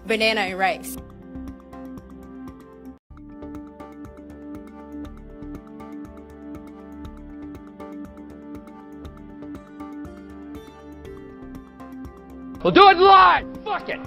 banana and rice. We'll do it live! Fuck it!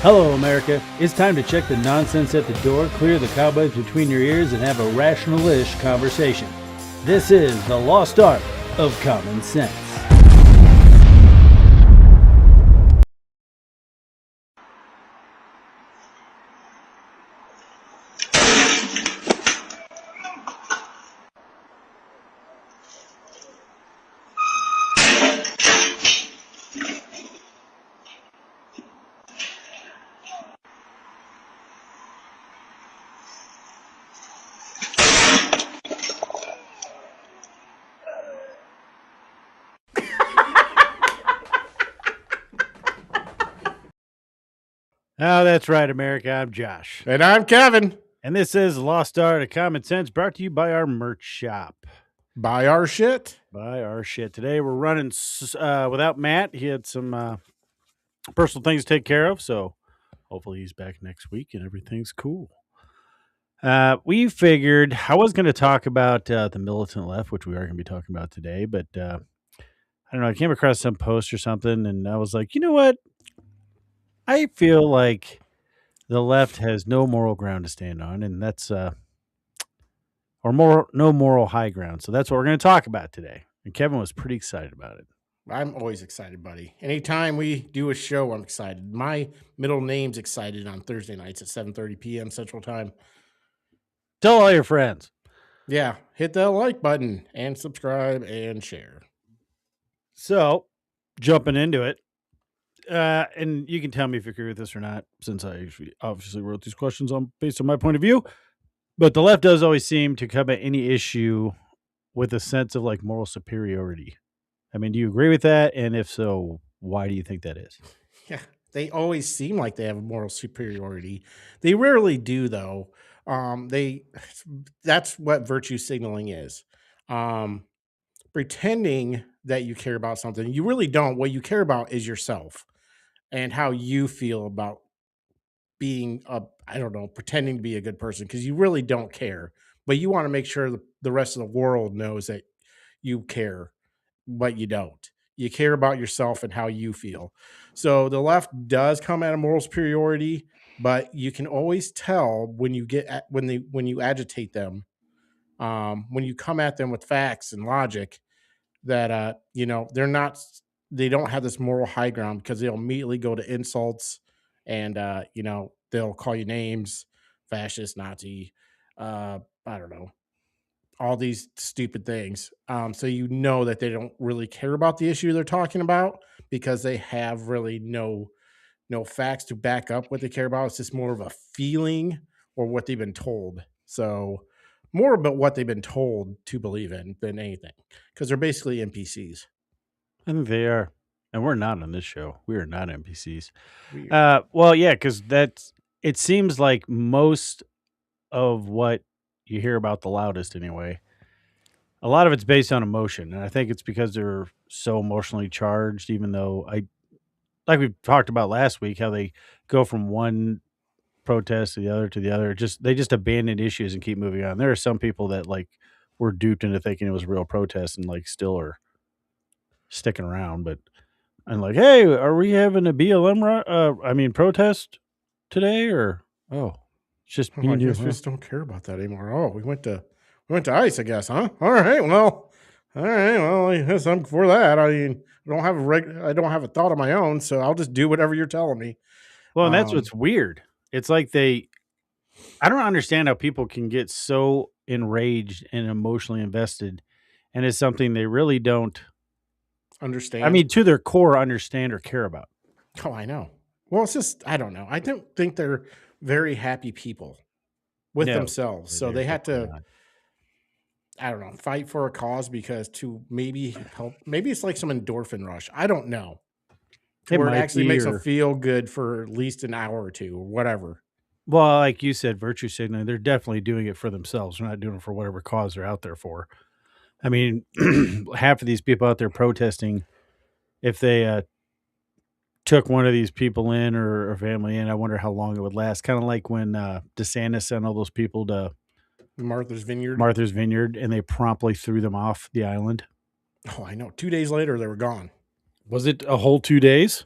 Hello, America. It's time to check the nonsense at the door, clear the cobwebs between your ears, and have a rational-ish conversation. This is the lost art of common sense. Oh, that's right, America. I'm Josh. And I'm Kevin. And this is Lost Art of Common Sense, brought to you by our merch shop. Buy our shit. Buy our shit. Today we're running without Matt. He had some personal things to take care of, so hopefully he's back next week and everything's cool. We figured I was going to talk about the militant left, which we are going to be talking about today, but I don't know. I came across some post or something, and I was like, you know what? I feel like the left has no moral ground to stand on, and that's no moral high ground. So that's what we're going to talk about today. And Kevin was pretty excited about it. I'm always excited, buddy. Anytime we do a show, I'm excited. My middle name's excited on Thursday nights at 7:30 p.m. Central Time. Tell all your friends. Yeah, hit the like button and subscribe and share. So, jumping into it, and you can tell me if you agree with this or not, since I obviously wrote these questions based on my point of view. But the left does always seem to come at any issue with a sense of like moral superiority. I mean, do you agree with that? And if so, why do you think that is? Yeah, they always seem like they have a moral superiority. They rarely do, though. That's what virtue signaling is. Pretending that you care about something, you really don't. What you care about is yourself and how you feel about being pretending to be a good person, because you really don't care, but you want to make sure the rest of the world knows that you care, but you don't. You care about yourself and how you feel. So the left does come at a moral superiority, but you can always tell when you when you agitate them, when you come at them with facts and logic, that they don't have this moral high ground, because they'll immediately go to insults, and they'll call you names, fascist, Nazi, I don't know, all these stupid things. So that they don't really care about the issue they're talking about, because they have really no no facts to back up what they care about. It's just more of a feeling or what they've been told. So more about what they've been told to believe in than anything, because they're basically NPCs. I think they are. And we're not on this show. We are not NPCs. Weird. Well, yeah, because it seems like most of what you hear about the loudest anyway, a lot of it's based on emotion. And I think it's because they're so emotionally charged, even though like we talked about last week, how they go from one protest to the other. They just abandon issues and keep moving on. There are some people that like were duped into thinking it was a real protest and like still are sticking around, but I'm like, "Hey, are we having a BLM protest today or oh, it's just me Oh, I and you, guess we huh?" just don't care about that anymore. Oh, we went to ICE, I guess, huh? All right, well, I guess I'm for that. I mean, I don't have a thought of my own, so I'll just do whatever you're telling me. Well, and that's Um, what's weird. It's like I don't understand how people can get so enraged and emotionally invested, and it's something they really don't, I Understand? mean, to their core, understand or care about. Oh, I know. Well, it's just I don't know. I don't think they're very happy people with No, themselves, so they're they had definitely to not. I don't know fight for a cause because to maybe help. Maybe it's like some endorphin rush. I don't know to It where it might actually be, makes them or feel good for at least an hour or two or whatever. well, like you said, virtue signaling. They're definitely doing it for themselves. They're not doing it for whatever cause they're out there for. I mean, half of these people out there protesting, if they took one of these people in or a family in, I wonder how long it would last. Kind of like when DeSantis sent all those people to Martha's Vineyard. Martha's Vineyard and they promptly threw them off the island. Oh, I know. 2 days later, they were gone. Was it a whole 2 days?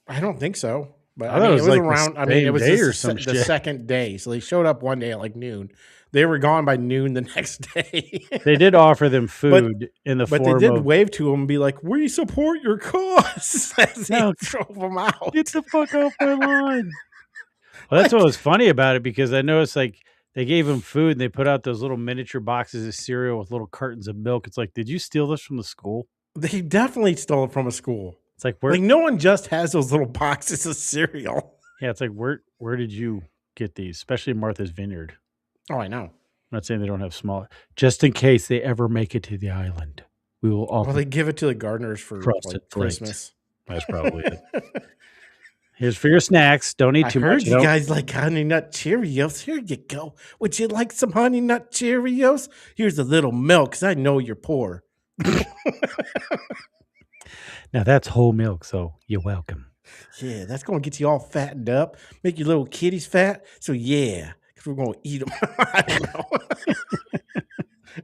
I don't think so, but I I thought it mean, it was was like the around. I mean, it same was day just or some the shit. second day, so they showed up one day at like noon. They were gone by noon the next day. They did offer them but food in the but they form did of, wave to him and be like, "We support your cause," as they no, drove them out. get the fuck off my lawn. Well, that's what Like was funny about it because I noticed like they gave him food and they put out those little miniature boxes of cereal with little cartons of milk. It's like, did you steal this from the school? they definitely stole it from a school. It's like Like where, no one just has those little boxes of cereal. yeah, it's like where did you get these? Especially Martha's Vineyard. Oh, I know. I'm not saying they don't have small, just in case they ever make it to the island. We will Well, offer they give it to the gardeners for frosted like flakes. Christmas. That's probably it. Here's for your snacks. Don't eat I too heard much. you guys like Honey Nut Cheerios. Here you go. Would you like some Honey Nut Cheerios? Here's a little milk because I know you're poor. Now that's whole milk, so you're welcome. Yeah, that's going to get you all fattened up, make your little kitties fat. So, yeah, because we're going to eat them. I don't know.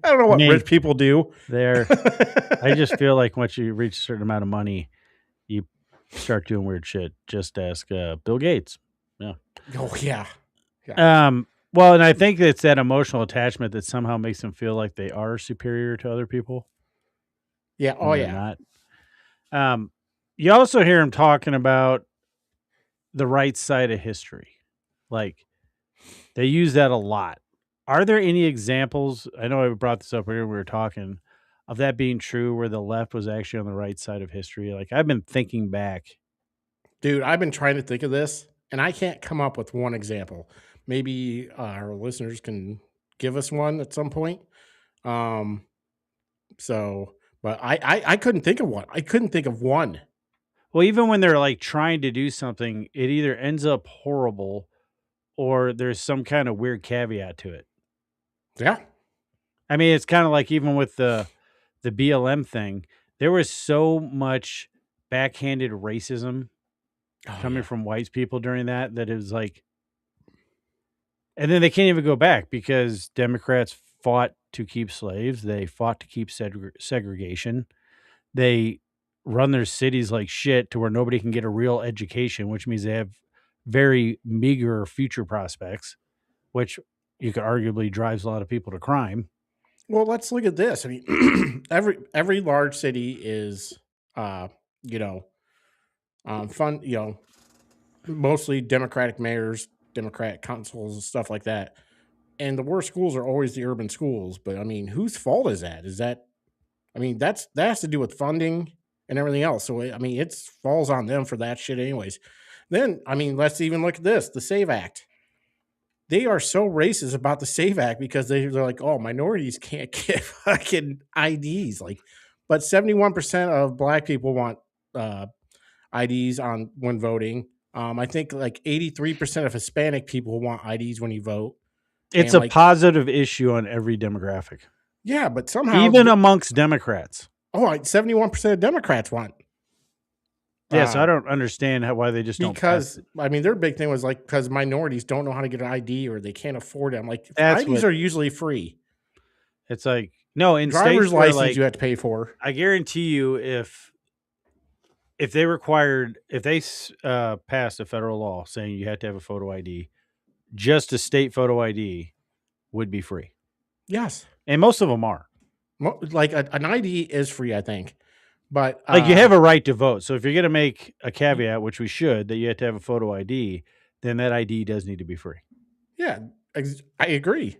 I don't know what Me. rich people do. I just feel like once you reach a certain amount of money, you start doing weird shit. Just ask Bill Gates. Yeah. Oh, yeah. Yeah. Well, and I think it's that emotional attachment that somehow makes them feel like they are superior to other people Yeah. Oh, when they're yeah. not. You also hear him talking about the right side of history. Like they use that a lot. Are there any examples? I know I brought this up earlier when we were talking of that being true where the left was actually on the right side of history. Like I've been thinking back. Dude, I've been trying to think of this, and I can't come up with one example. Maybe our listeners can give us one at some point. Um, so, but I couldn't think of one. I couldn't think of one. Well, even when they're like trying to do something, it either ends up horrible or there's some kind of weird caveat to it. Yeah. I mean, it's kind of like even with the BLM thing, there was so much backhanded racism coming from white people during that it was like, and then they can't even go back because Democrats fought to keep slaves. They fought to keep segregation. They run their cities like shit to where nobody can get a real education, which means they have very meager future prospects, which you could arguably drives a lot of people to crime. Well, let's look at this. I mean, every large city is, uh, you know, fun. You know, mostly Democratic mayors, Democratic councils, and stuff like that. And the worst schools are always the urban schools. But I mean, whose fault is that? Is that? I mean, that has to do with funding and everything else. So I mean, it falls on them for that shit, anyways. Then, I mean, let's even look at this, the SAVE Act. They are so racist about the SAVE Act because they're like, oh, minorities can't get fucking IDs. Like, but 71% of black people want IDs on when voting. I think like 83% of Hispanic people want IDs when you vote. It's And a like, positive issue on every demographic, yeah, but somehow, even amongst Democrats. 71% of Democrats want. Yes, I don't understand why they just don't pass Because it. I mean, their big thing was like because minorities don't know how to get an ID or they can't afford it. I'm like, That's IDs what are usually free. it's like. No, in states Driver's where license like you have to pay for. I guarantee you, if they required, if they passed a federal law saying you had to have a photo ID, just a state photo ID would be free, Yes, and most of them are. like an ID is free, I think. But Like you have a right to vote. So if you're going to make a caveat, which we should, that you have to have a photo ID, then that ID does need to be free. yeah, I agree.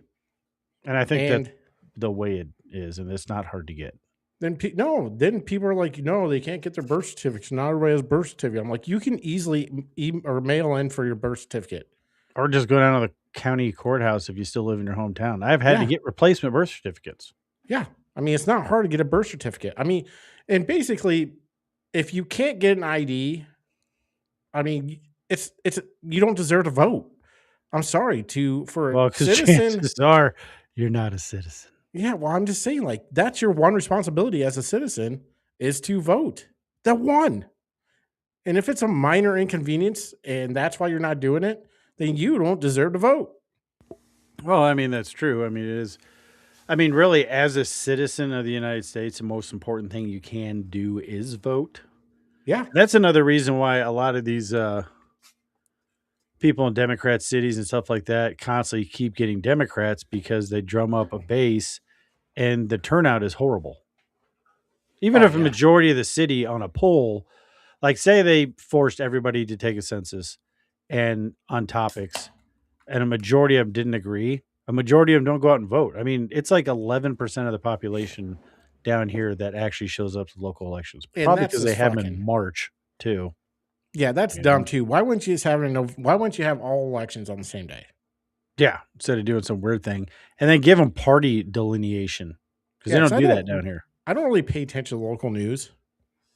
And I think that's And the way it is, and it's not hard to get. then then people are like, no, they can't get their birth certificates. Not everybody has birth certificate. I'm like, you can easily or mail in for your birth certificate. Or just go down to the county courthouse if you still live in your hometown. I've had to Yeah. get replacement birth certificates. Yeah. I mean, it's not hard to get a birth certificate. I mean, and basically, if you can't get an ID, I mean, it's you don't deserve to vote. I'm sorry for Well, a because citizen. chances are you're not a citizen. Yeah, well, I'm just saying, like, that's your one responsibility as a citizen is to vote. That one. And if it's a minor inconvenience and that's why you're not doing it, then you don't deserve to vote. Well, I mean, that's true. I mean, it is. I mean, really, as a citizen of the United States, the most important thing you can do is vote. Yeah. That's another reason why a lot of these people in Democrat cities and stuff like that constantly keep getting Democrats because they drum up a base and the turnout is horrible. Even Oh, if a yeah. majority of the city on a poll, like say they forced everybody to take a census and on topics, and a majority of them didn't agree, a majority of them don't go out and vote. I mean, it's like 11% of the population down here that actually shows up to local elections, And probably that's because they just have them in fucking, March too. yeah, that's You dumb know? too. Why wouldn't you just why wouldn't you have all elections on the same day? Yeah, instead of doing some weird thing, and then give them party delineation because Yeah, they because don't do that down here. I don't really pay attention to local news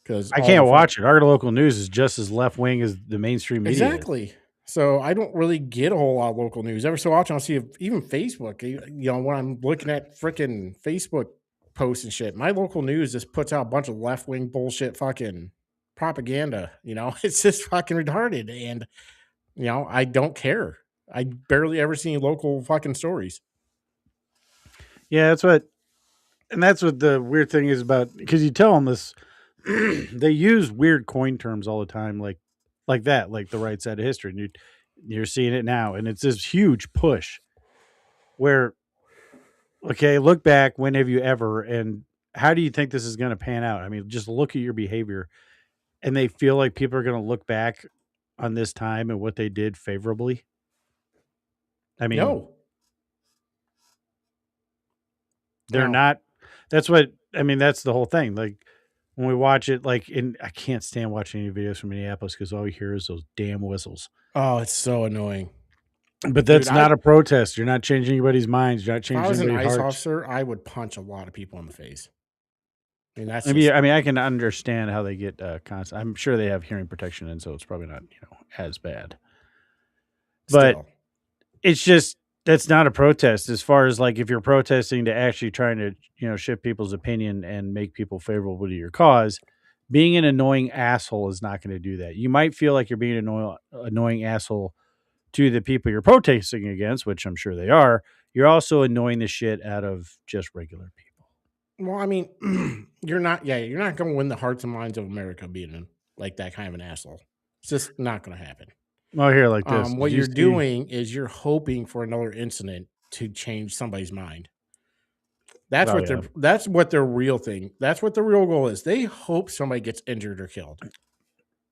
because I all the can't watch it. Our local news is just as left wing as the mainstream media is. exactly. So I don't really get a whole lot of local news. Every so often I'll see even Facebook. You know, when I'm looking at freaking Facebook posts and shit, my local news just puts out a bunch of left wing bullshit, fucking propaganda. You know, it's just fucking retarded, and you know I don't care. I barely ever see local fucking stories. Yeah, that's what the weird thing is about because you tell them this, they use weird coin terms all the time, like that, like the right side of history. And you're seeing it now, and it's this huge push where, okay, look back. When have you ever? And how do you think this is going to pan out? I mean, just look at your behavior, and they feel like people are going to look back on this time and what they did favorably. I mean, No, they're no. not. That's what I mean. That's the whole thing. Like when we watch it, like I can't stand watching any videos from Minneapolis because all you hear is those damn whistles. Oh, it's so annoying, But dude. that's not a protest. You're not changing anybody's minds. You're not If I changing was an anybody's ICE hearts. officer, I would punch a lot of people in the face. I mean, that's Maybe just I mean I can understand how they get constant. I'm sure they have hearing protection, and so it's probably not as bad. But still. it's just that's not a protest. As far as like if you're protesting to actually trying to shift people's opinion and make people favorable to your cause, being an annoying asshole is not going to do that. You might feel like you're being an annoying asshole to the people you're protesting against, which I'm sure they are. You're also annoying the shit out of just regular people. Well, I mean, you're not. Yeah, you're not going to win the hearts and minds of America being like that kind of an asshole. It's just not going to happen. Well, here like this. What Did you you're see? doing is you're hoping for another incident to change somebody's mind. That's Oh what yeah. their real thing. That's what the real goal is. They hope somebody gets injured or killed.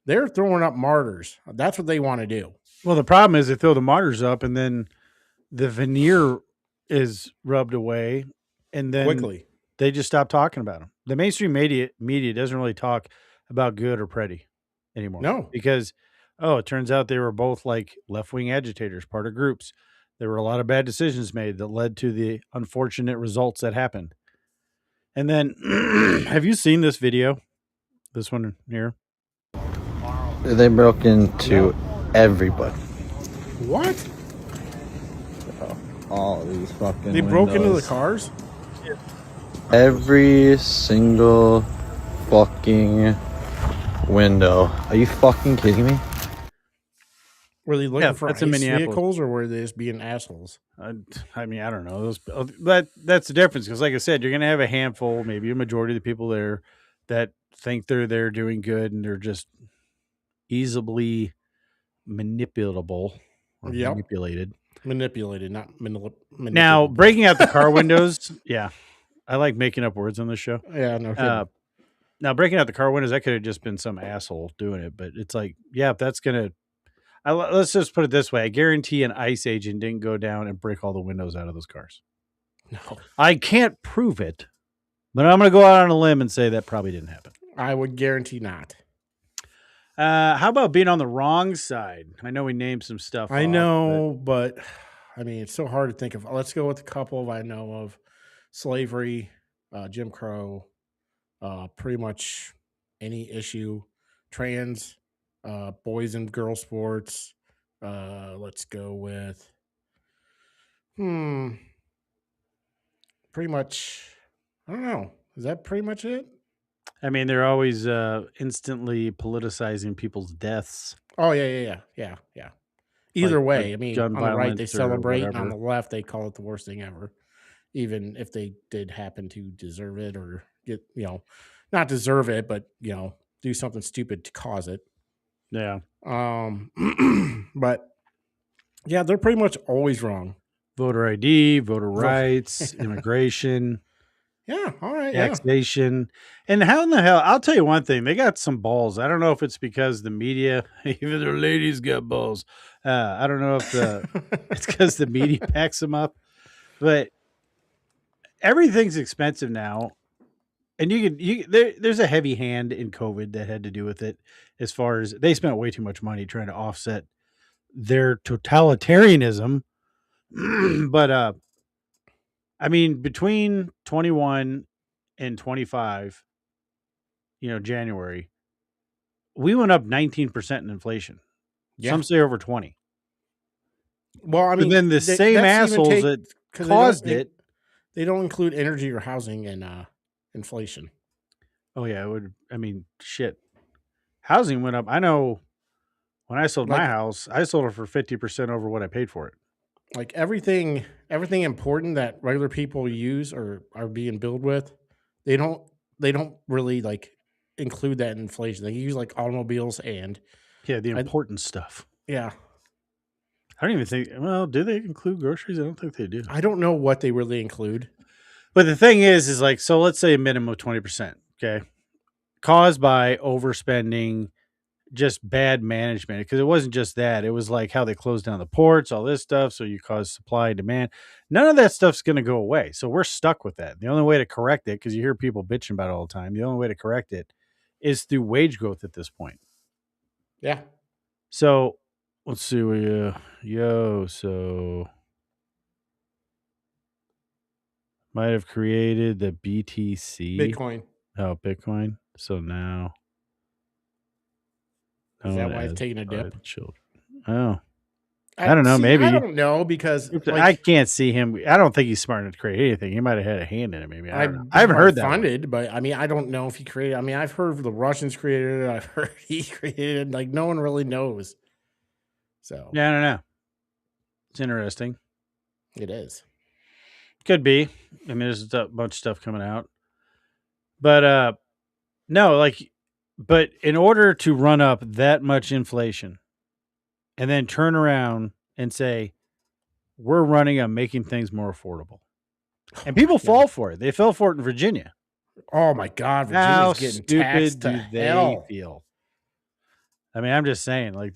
They're throwing up martyrs. That's what they want to do. Well, the problem is they throw the martyrs up, and then the veneer is rubbed away, and then Quickly. they just stop talking about them. The mainstream media doesn't really talk about good or pretty anymore No. because Oh, it turns out they were both like left-wing agitators, part of groups. There were a lot of bad decisions made that led to the unfortunate results that happened. And then, have you seen this video? This one here? They broke into everybody. What? All these fucking They broke into the windows. cars? Every single fucking window. Are you fucking kidding me? Were they looking for that's in ICE Minneapolis. vehicles, or were they just being assholes? I mean, I don't know. That's the difference because, like I said, you're going to have a handful, maybe a majority of the people there that think they're there doing good and they're just easily manipulatable or Yep. manipulated. Manipulated, not manipulated. Now, breaking out the car windows, yeah, I like making up words on this show. Yeah, no kidding. Now, breaking out the car windows, that could have just been some asshole doing it, but it's like, yeah, if that's going to, let's just put it this way. I guarantee an ICE agent didn't go down and break all the windows out of those cars. No, I can't prove it, but I'm going to go out on a limb and say that probably didn't happen. I would guarantee not. How about being on the wrong side? I know we named some stuff. I know, but I mean, it's so hard to think of. Let's go with a couple I know of: slavery, Jim Crow, pretty much any issue, trans, boys and girl sports. Let's go with, pretty much. I don't know. Is that pretty much it? I mean, they're always instantly politicizing people's deaths. Oh yeah. Either Like way, I mean, gun on the right they violence or celebrate, and on whatever. the left they call it the worst thing ever, even if they did happen to deserve it or get, not deserve it, but do something stupid to cause it. Yeah. But yeah, they're pretty much always wrong. Voter ID, voter rights, immigration. Yeah, all right, taxation. And how in the hell? I'll tell you one thing. They got some balls. I don't know if it's because the media, even their ladies got balls. I don't know if it's because the media packs them up, but everything's expensive now. And there's a heavy hand in COVID that had to do with it, as far as they spent way too much money trying to offset their totalitarianism. But I mean, between 21 and 25, January, we went up 19% in inflation. Yeah. Some say over 20. Well, I mean, But then the same assholes that caused it. They don't include energy or housing in inflation. Oh yeah, it would. I mean, shit. Housing went up. I know when I sold my house, I sold it for 50% over what I paid for it. Like everything important that regular people use or are being billed with, they don't really like include that in inflation. They use like automobiles and the important stuff. Yeah. I don't even think, well, do they include groceries? I don't think they do. I don't know what they really include. But the thing is like, so let's say a minimum of 20%, okay? Caused by overspending, just bad management, because it wasn't just that. It was like how they closed down the ports, all this stuff. So you cause supply and demand. None of that stuff's going to go away. So we're stuck with that. The only way to correct it, because you hear people bitching about it all the time, the only way to correct it is through wage growth at this point. Yeah. So let's see. So might have created the BTC. Bitcoin. Oh, Bitcoin. So now. Is that why it's taking a dip? Children. Oh. I don't know. Maybe. I don't know because I can't see him. I don't think he's smart enough to create anything. He might have had a hand in it. Maybe. I don't know. I haven't heard that funded, but I mean, I don't know if he created. I mean, I've heard the Russians created it. I've heard he created it. Like no one really knows. So yeah, I don't know. It's interesting. It is. Could be. I mean, there's a bunch of stuff coming out, but no, like, but in order to run up that much inflation, and then turn around and say, we're running on making things more affordable. And people fall for it. They fell for it in Virginia. Oh my God. Virginia's getting taxed to hell. They feel. I mean, I'm just saying, like,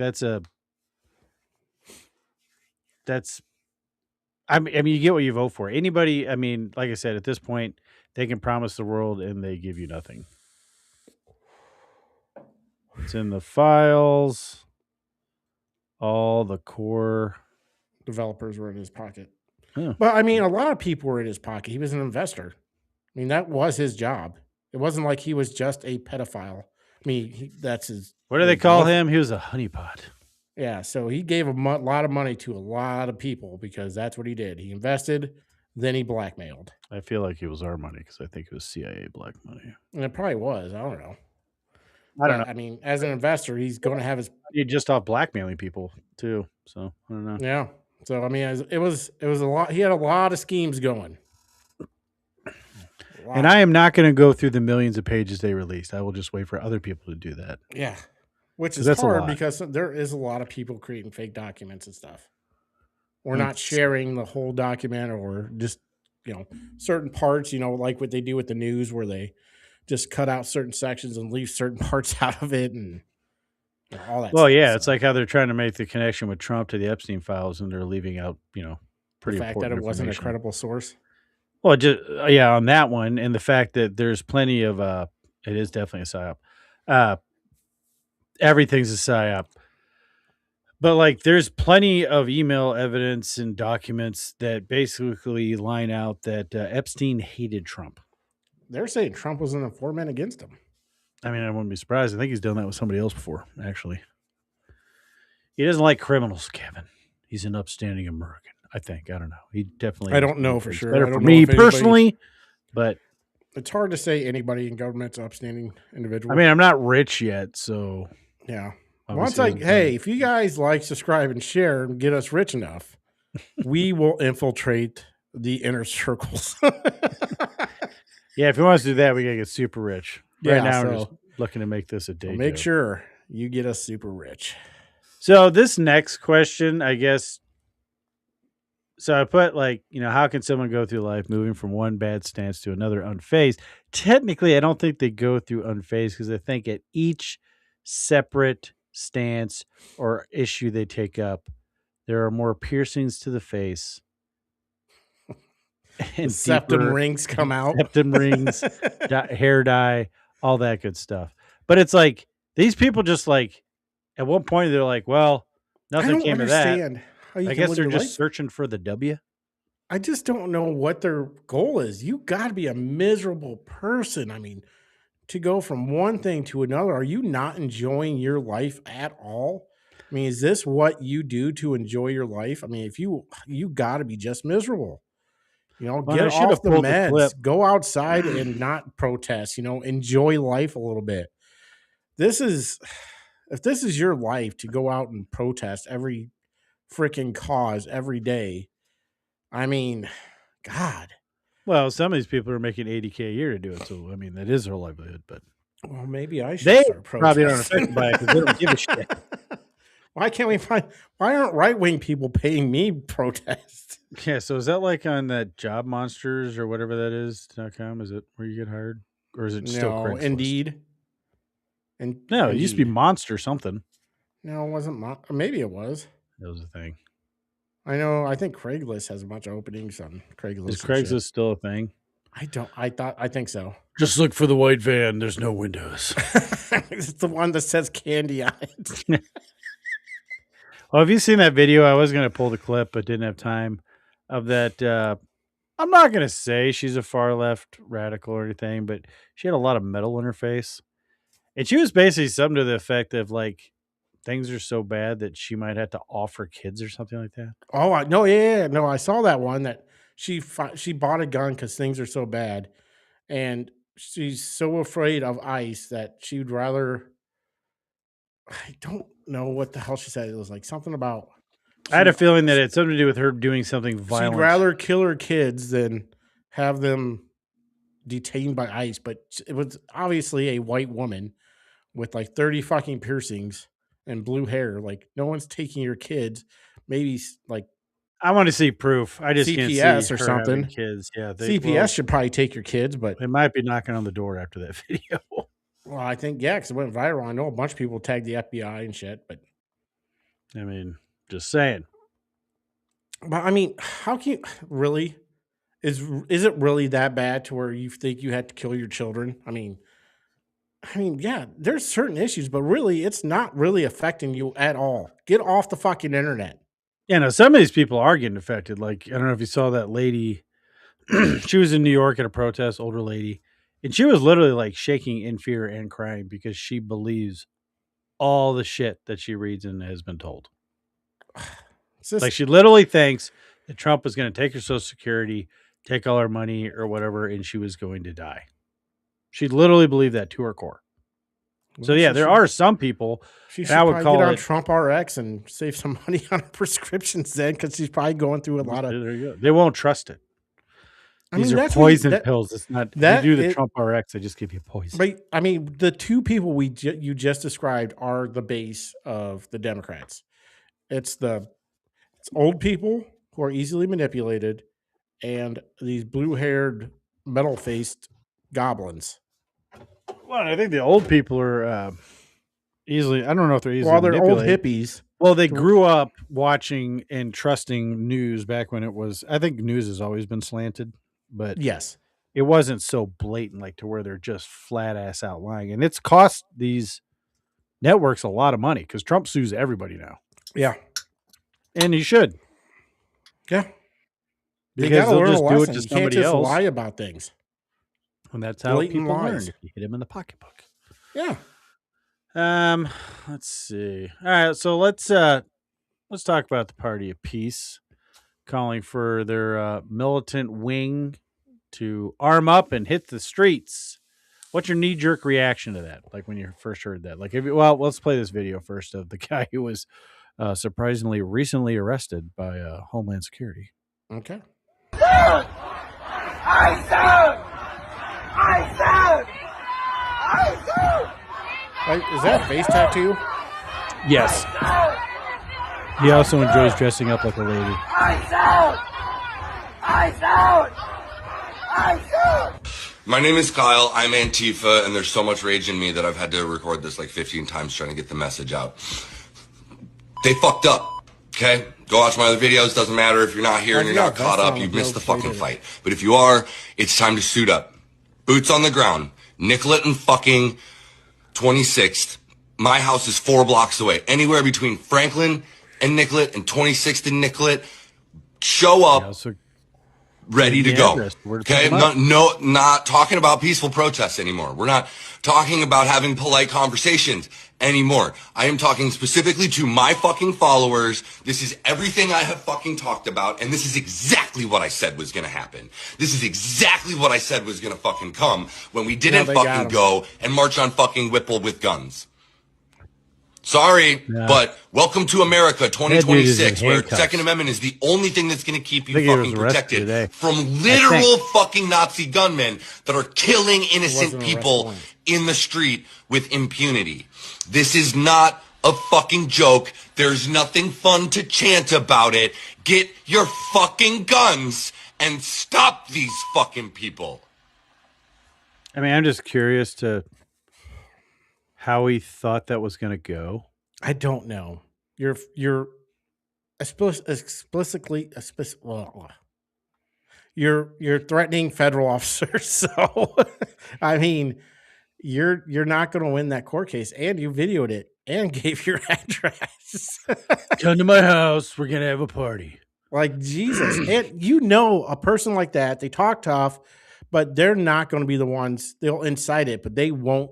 I mean, you get what you vote for. Anybody, I mean, like I said, at this point, they can promise the world and they give you nothing. It's in the files. all the core developers were in his pocket. Huh. But I mean, a lot of people were in his pocket. He was an investor. I mean, that was his job. It wasn't like he was just a pedophile. I mean, that's his. What do they call him? He was a honeypot. Yeah, so he gave a lot of money to a lot of people because that's what he did. He invested, then he blackmailed. I feel like it was our money because I think it was CIA black money. And it probably was. I don't know. I don't know. I mean, as an investor, he's going to have his. He just off blackmailing people too. So I don't know. Yeah. So I mean, it was a lot. He had a lot of schemes going. And I am not going to go through the millions of pages they released. I will just wait for other people to do that. Yeah. Which is that's hard because there is a lot of people creating fake documents and stuff. Or not sharing the whole document or just, certain parts, like what they do with the news where they just cut out certain sections and leave certain parts out of it and all that Well, stuff. yeah, it's like how they're trying to make the connection with Trump to the Epstein files and they're leaving out, pretty the fact that it wasn't a credible source. Well, just on that one, and the fact that there's plenty of it is definitely a psyop. Everything's a psyop. But like there's plenty of email evidence and documents that basically line out that Epstein hated Trump. They're saying Trump was an informant against him. I mean, I wouldn't be surprised. I think he's done that with somebody else before, actually. He doesn't like criminals, Kevin. He's an upstanding American, I think. I don't know. He definitely. I don't know for sure. Better for me personally, but it's hard to say anybody in government's upstanding individual. I mean, I'm not rich yet, so yeah. Hey, if you guys like, subscribe, and share and get us rich enough, we will infiltrate the inner circles. Yeah, if you want us to do that, we gotta get super rich. Right now, we're just looking to make this a day. Make sure you get us super rich. So this next question, I guess. So I put how can someone go through life moving from one bad stance to another unfazed? Technically, I don't think they go through unfazed because I think at each separate stance or issue they take up, there are more piercings to the face. And septum rings come out. Septum rings, hair dye, all that good stuff. But it's like these people just at one point they're like, well, nothing came of that. I guess they're just searching for the W. I just don't know what their goal is. You got to be a miserable person. I mean, to go from one thing to another, are you not enjoying your life at all? I mean, is this what you do to enjoy your life? I mean, if you got to be just miserable. Get off the meds, go outside and not protest, enjoy life a little bit. If this is your life to go out and protest every freaking cause every day, I mean, God. Well, some of these people are making $80K a year to do it, so I mean that is their livelihood. But well, maybe I should start protesting. Probably aren't affected by it because they don't give a shit. Why aren't right-wing people paying me protest? Yeah, so is that like on that Job Monsters or whatever that is.com? Is it where you get hired, or is it still Craigslist? Indeed. It used to be Monster something. No, it wasn't. Maybe it was. That was a thing. I know. I think Craigslist has a bunch of openings on Craigslist. Is Craigslist still a thing? I think so. Just look for the white van. There's no windows. It's the one that says candy on it. Well, have you seen that video? I was going to pull the clip, but didn't have time of that. I'm not going to say she's a far left radical or anything, but she had a lot of metal in her face. And she was basically something to the effect of things are so bad that she might have to offer kids or something like that. Oh, no. Yeah. No, I saw that one that she bought a gun because things are so bad. And she's so afraid of ICE that she'd rather, I don't know what the hell she said. It was like something about. I had a feeling that it had something to do with her doing something violent. She'd rather kill her kids than have them detained by ICE. But it was obviously a white woman with 30 fucking piercings and blue hair. No one's taking your kids. Maybe I want to see proof. I just CPS can't see or something. Kids, yeah. CPS should probably take your kids, but they might be knocking on the door after that video. Well, I think because it went viral. I know a bunch of people tagged the FBI and shit, but I mean, just saying. But I mean, how can you really? Is it really that bad to where you think you had to kill your children? I mean, I mean, yeah, there's certain issues, but really, it's not really affecting you at all. Get off the fucking internet. Yeah, no, some of these people are getting affected. Like, I don't know if you saw that lady. She was in New York at a protest, older lady, and she was literally like shaking in fear and crying because she believes all the shit that she reads and has been told. It's just, Like, she literally thinks that Trump was going to take her Social Security, take all her money or whatever, and she was going to die. She literally believed that to her core. So well, yeah, she there should, are some people, she and should I would probably call get on it. Trump RX and save some money on her prescriptions then, because she's probably going through a lot of. There you go. They won't trust it. I These mean, are that's what poison pills. It's not. If you that do the it. Trump RX, they just give you poison. But I mean, the two people you just described are the base of the Democrats. It's old people who are easily manipulated, and these blue-haired, metal-faced goblins. Well, I think the old people are easily. I don't know if they're easily Well, they're old manipulated. hippies. Well, they grew up watching and trusting news back when it was. I think news has always been slanted, but Yes. it wasn't so blatant, like to where they're just flat ass out lying. And it's cost these networks a lot of money because Trump sues everybody now, Yeah. and he should, Yeah. They because got to they'll learn a just do it lesson. to You can't somebody just else, lie about things. and that's how Blatant people learn. lies. If you hit him in the pocketbook. Yeah. Let's see. All right, so let's talk about the Party of Peace calling for their militant wing to arm up and hit the streets. What's your knee jerk reaction to that? Like when you first heard that? Like, let's play this video first of the guy who was surprisingly recently arrested by Homeland Security. Okay. Like, is that a face tattoo? Yes. He also enjoys dressing up like a lady. My name is Kyle. I'm Antifa, and there's so much rage in me that I've had to record this like 15 times trying to get the message out. They fucked up, okay? Go watch my other videos. Doesn't matter if you're not here and you're not caught up. You've missed the fucking fight. But if you are, it's time to suit up. Boots on the ground. Nicollet and fucking 26th. My house is 4 blocks away. Anywhere between Franklin and Nicollet and 26th and Nicollet. Show up. Yeah, so Ready to the go. address, where to pick Okay, them up. not talking about peaceful protests anymore. We're not talking about having polite conversations anymore. I am talking specifically to my fucking followers. This is everything I have fucking talked about, and this is exactly what I said was gonna happen. This is exactly what I said was gonna fucking come when we didn't they got fucking 'em. go and march on fucking Whipple with guns. Sorry, Yeah. but welcome to America That 2026, dude is in where handcuffs. Second Amendment is the only thing that's going to keep I you think he was fucking arrested protected today. from literal fucking Nazi gunmen that are killing innocent wasn't an people arrest in the street with impunity. This is not a fucking joke. There's nothing fun to chant about it. Get your fucking guns and stop these fucking people. I mean, I'm just curious to how he thought that was going to go. I don't know. You're explicitly you're threatening federal officers. So I mean, you're not going to win that court case, and you videoed it and gave your address. Come to my house. We're going to have a party. Like, Jesus. And you know, a person like that, they talk tough, but they're not going to be the ones. They'll incite it, but they won't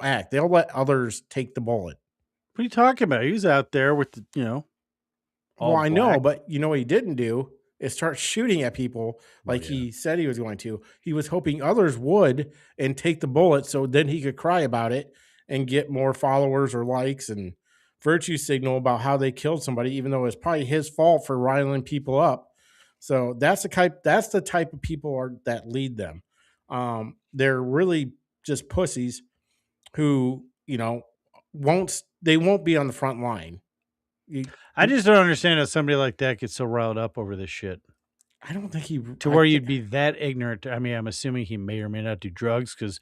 act. They'll let others take the bullet. What are you talking about? He was out there with the, all Well, I know, black. but you know what he didn't do is start shooting at people like he said he was going to. He was hoping others would and take the bullet so then he could cry about it and get more followers or likes and virtue signal about how they killed somebody, even though it's probably his fault for riling people up. So that's the type of people that lead them. They're really just pussies who, won't be on the front line. I just don't understand how somebody like that gets so riled up over this shit I don't think where you'd be that ignorant. I mean, I'm assuming he may or may not do drugs because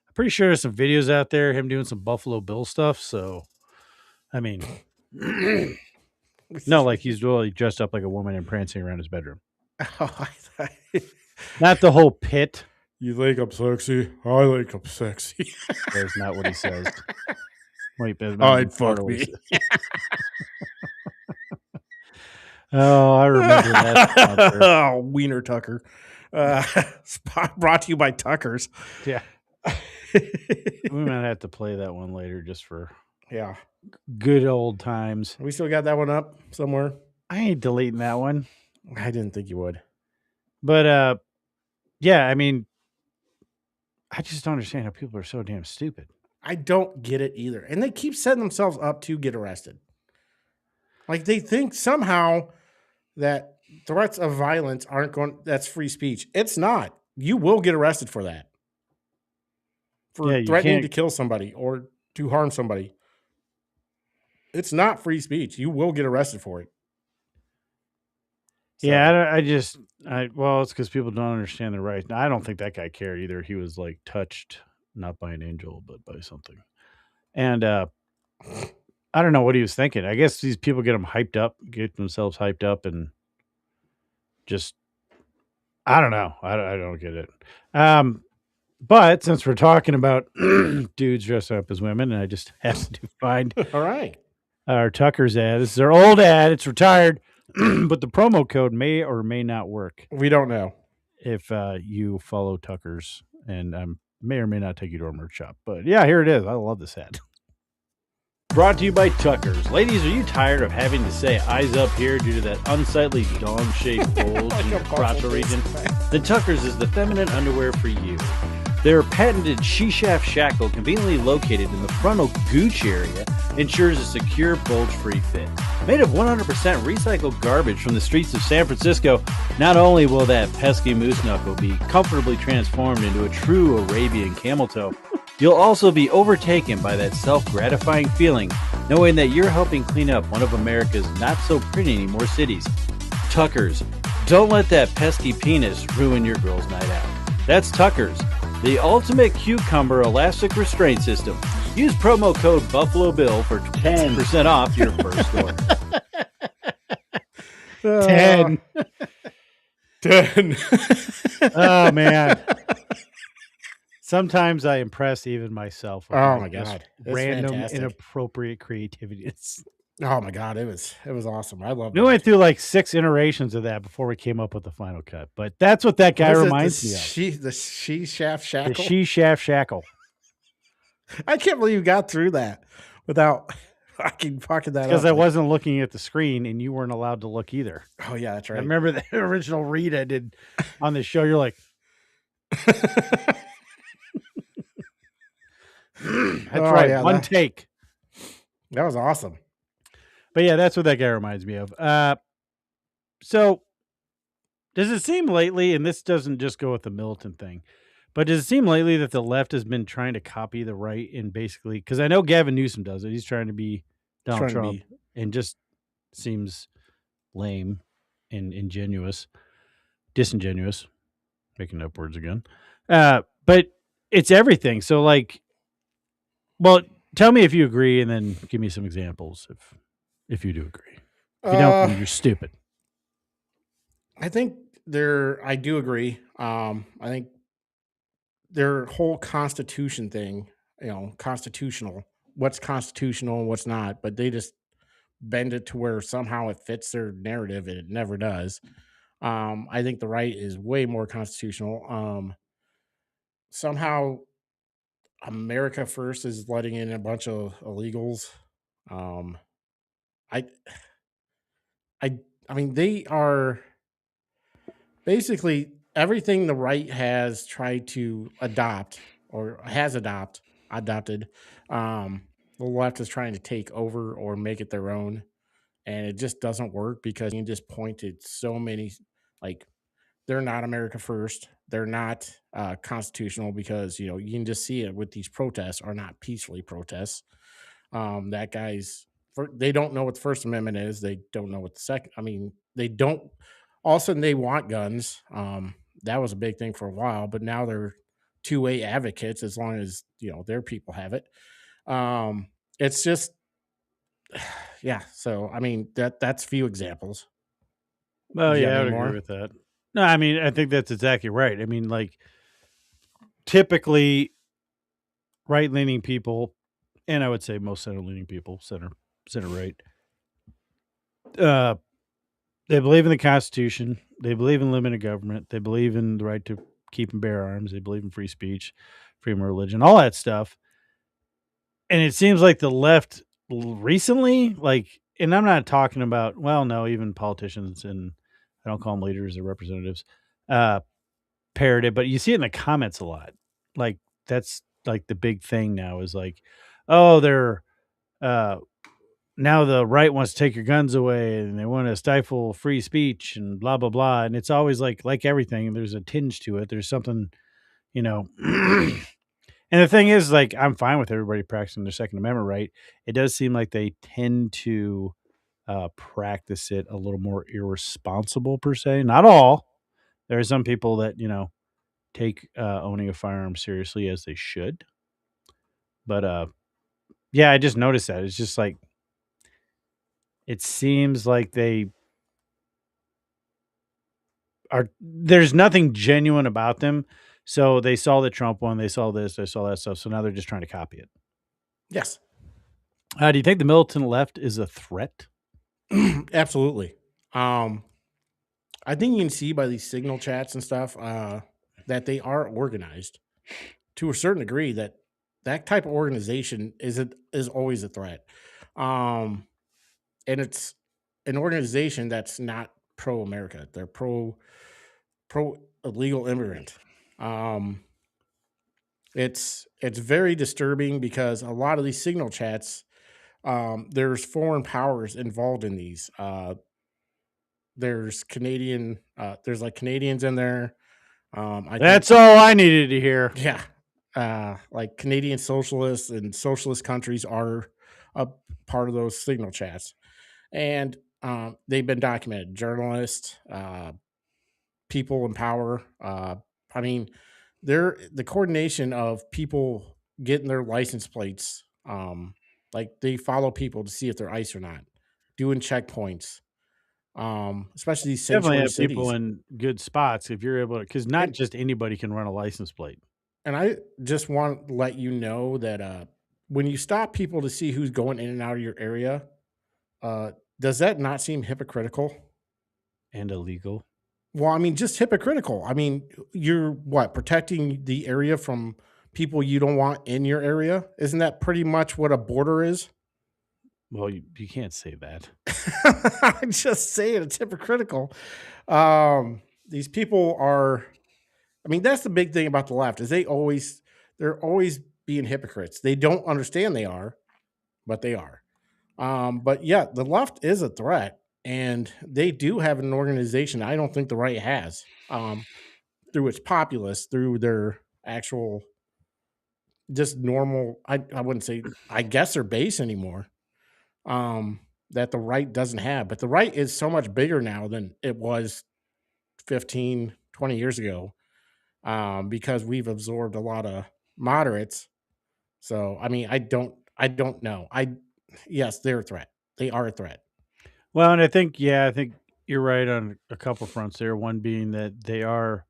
I'm pretty sure there's some videos out there him doing some Buffalo Bill stuff. So, I mean, no, like he's really dressed up like a woman and prancing around his bedroom. Oh, Not the whole pit. You think I'm sexy? I think I'm sexy. That's not what he says. Wait, that's Oh, not it'd part fuck of what he me. says. Oh, I remember that sponsor. Oh, Wiener Tucker. Brought to you by Tuckers. Yeah. We might have to play that one later just for Yeah. good old times. We still got that one up somewhere. I ain't deleting that one. I didn't think you would. But yeah, I mean, I just don't understand how people are so damn stupid. I don't get it either. And they keep setting themselves up to get arrested. Like they think somehow that threats of violence aren't going, that's free speech. It's not. You will get arrested for that. For Yeah, you threatening to can't- kill somebody or to harm somebody. It's not free speech. You will get arrested for it. So, Yeah, it's because people don't understand the rights. I don't think that guy cared either. He was like touched not by an angel, but by something. And I don't know what he was thinking. I guess these people get themselves hyped up, and just I don't know. I don't get it. But since we're talking about dudes dressing up as women, and I just have to find all right. our Tucker's ad. This is our old ad. It's retired, but the promo code may or may not work We don't know. if you follow Tucker's, and may or may not take you to our merch shop. But yeah, here it is. I love this ad. Brought to you by Tucker's. Ladies, are you tired of having to say eyes up here due to that unsightly dong-shaped bulge in your crotchal region? Then Tucker's is the feminine underwear for you. Their patented she-shaft shackle, conveniently located in the frontal gooch area, ensures a secure bulge-free fit. Made of 100% recycled garbage from the streets of San Francisco, not only will that pesky moose knuckle be comfortably transformed into a true Arabian camel toe, you'll also be overtaken by that self-gratifying feeling, knowing that you're helping clean up one of America's not-so-pretty-anymore cities. Tucker's. Don't let that pesky penis ruin your girl's night out. That's Tucker's, the ultimate cucumber elastic restraint system. Use promo code Buffalo Bill for 10% off your first order. 10. 10. Oh, man. Sometimes I impress even myself. with Oh my my just God. It's random, fantastic. inappropriate creativity. Oh my God. It was awesome. I love We it. went through like 6 iterations of that before we came up with the final cut. But that's what that guy reminds me of. The she shaft The shackle. she-shaft shackle. I can't believe you got through that without fucking that up. Because I wasn't looking at the screen and you weren't allowed to look either. Oh yeah, that's I right. remember the original read I did on the show. You're like, that's right. yeah, One take. That was awesome. But yeah, that's what that guy reminds me of. So does it seem lately, and this doesn't just go with the militant thing, but does it seem lately that the left has been trying to copy the right and basically, because I know Gavin Newsom does it. He's trying to be Donald Trump and just seems lame and disingenuous, making up words again. But it's everything. So like, well, tell me if you agree and then give me some examples if you do agree. If you don't, then you're stupid. I think I do agree. I think their whole constitution thing, constitutional, what's constitutional and what's not, but they just bend it to where somehow it fits their narrative and it never does. I think the right is way more constitutional. Somehow America First is letting in a bunch of illegals. I mean, they are basically everything the right has tried to adopt or has adopted. The left is trying to take over or make it their own, and it just doesn't work because you can just point to so many, like, they're not America First. They're not constitutional because, you can just see it with these protests are not peacefully protests. That guy's, they don't know what the First Amendment is. They don't know what the second, they don't, all of a sudden they want guns. That was a big thing for a while, but now they're two-way advocates as long as, their people have it. It's just, yeah. So, that's few examples. Well, Do you yeah, I have would any more? agree with that. No, I think that's exactly right. Like typically right-leaning people, and I would say most center-leaning people, center right, they believe in the Constitution. They believe in limited government. They believe in the right to keep and bear arms. They believe in free speech, freedom of religion, all that stuff. And it seems like the left recently, like, and I'm not talking about, well, no, even politicians, and I don't call them leaders or representatives, parrot it, but you see it in the comments a lot. Like, that's like the big thing now is like, oh, they're, uh, now the right wants to take your guns away and they want to stifle free speech and blah blah blah. And it's always like everything, there's a tinge to it. There's something, you know. And the thing is, like, I'm fine with everybody practicing their Second Amendment right. It does seem like they tend to practice it a little more irresponsible per se. Not all. There are some people that, you know, take owning a firearm seriously as they should. But yeah, I just noticed that. It's just like, it seems like they are, there's nothing genuine about them. So they saw the Trump one, they saw this, they saw that stuff. So now they're just trying to copy it. Yes. Do you think the militant left is a threat? Absolutely. I think you can see by these signal chats and stuff that they are organized to a certain degree. That type of organization is always a threat, and it's an organization that's not pro America. They're pro illegal immigrant. Um, it's very disturbing because a lot of these signal chats, there's foreign powers involved in these. There's Canadian, there's like Canadians in there. I That's think, all I needed to hear. yeah, like Canadian socialists and socialist countries are a part of those signal chats, and they've been documented. Journalists, people in power. I mean, they're the coordination of people getting their license plates. Like they follow people to see if they're ICE or not, doing checkpoints. Especially these Definitely sanctuary have people cities. in good spots if you're able to, because not And just anybody can run a license plate. and I just want to let you know that when you stop people to see who's going in and out of your area, uh, does that not seem hypocritical? And illegal. Well, I mean, just hypocritical. I mean, you're what, protecting the area from people you don't want in your area? Isn't that pretty much what a border is? Well, you can't say that. I'm just saying it's hypocritical. These people are, I mean, that's the big thing about the left is they're always being hypocrites. They don't understand they are, but they are. But yeah, the left is a threat, and they do have an organization I don't think the right has. Through its populace, through their actual just normal, I wouldn't say, I guess their base anymore. That the right doesn't have, but the right is so much bigger now than it was 15, 20 years ago. Because we've absorbed a lot of moderates. So I mean, I don't know. Yes, they're a threat. They are a threat. Well, and I think you're right on a couple fronts there. One being that they are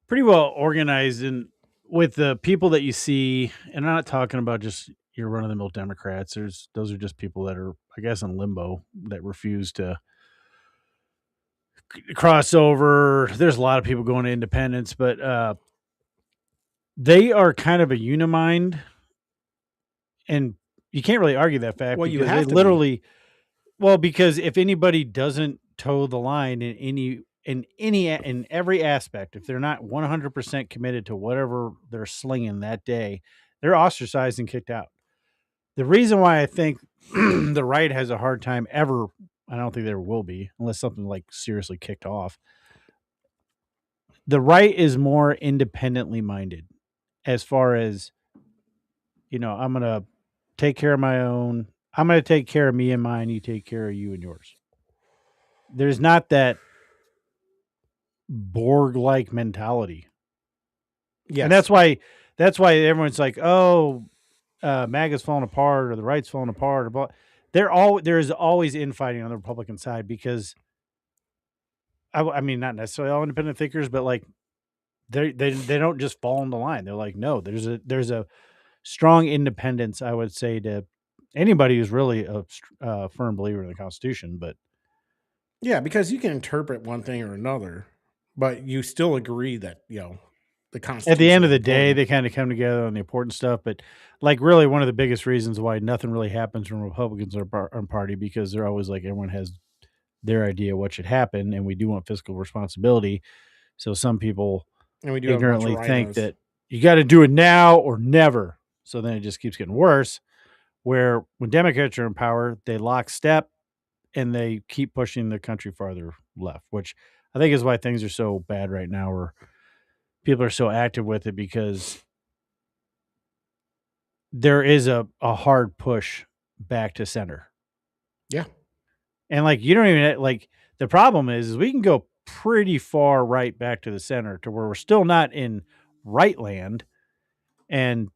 pretty well organized, and with the people that you see, and I'm not talking about just your run of the mill Democrats. Those are just people that are, I guess, in limbo that refuse to cross over. There's a lot of people going to independence, but they are kind of a unimind, and you can't really argue that fact Well, you because they have to be. literally, well, because if anybody doesn't toe the line in every aspect, if they're not 100% committed to whatever they're slinging that day, they're ostracized and kicked out. The reason why I think the right has a hard time ever, I don't think there will be, unless something like seriously kicked off. The right is more independently minded as far as, I'm going to take care of my own. I'm going to take care of me and mine. You take care of you and yours. There's not that Borg like mentality. Yes. And that's why everyone's like, oh, MAGA's falling apart or the right's falling apart. Or blah. There's always infighting on the Republican side because I mean, not necessarily all independent thinkers, but like they don't just fall into line. They're like, no, there's a strong independence, I would say, to anybody who's really a firm believer in the Constitution. But Yeah, because you can interpret one thing or another, but you still agree that, the at the Constitution end of is the day, important. they kind of come together on the important stuff. But like, really, one of the biggest reasons why nothing really happens from Republicans or party, because they're always like, everyone has their idea what should happen, and we do want fiscal responsibility. So some people And we do have a bunch of ignorantly think rhinos. that you got to do it now or never. So then it just keeps getting worse. Where when Democrats are in power, they lock step and they keep pushing the country farther left, which I think is why things are so bad right now, where people are so active with it, because there is a hard push back to center. Yeah. And like, you don't even like, the problem is we can go pretty far right back to the center to where we're still not in right land. And,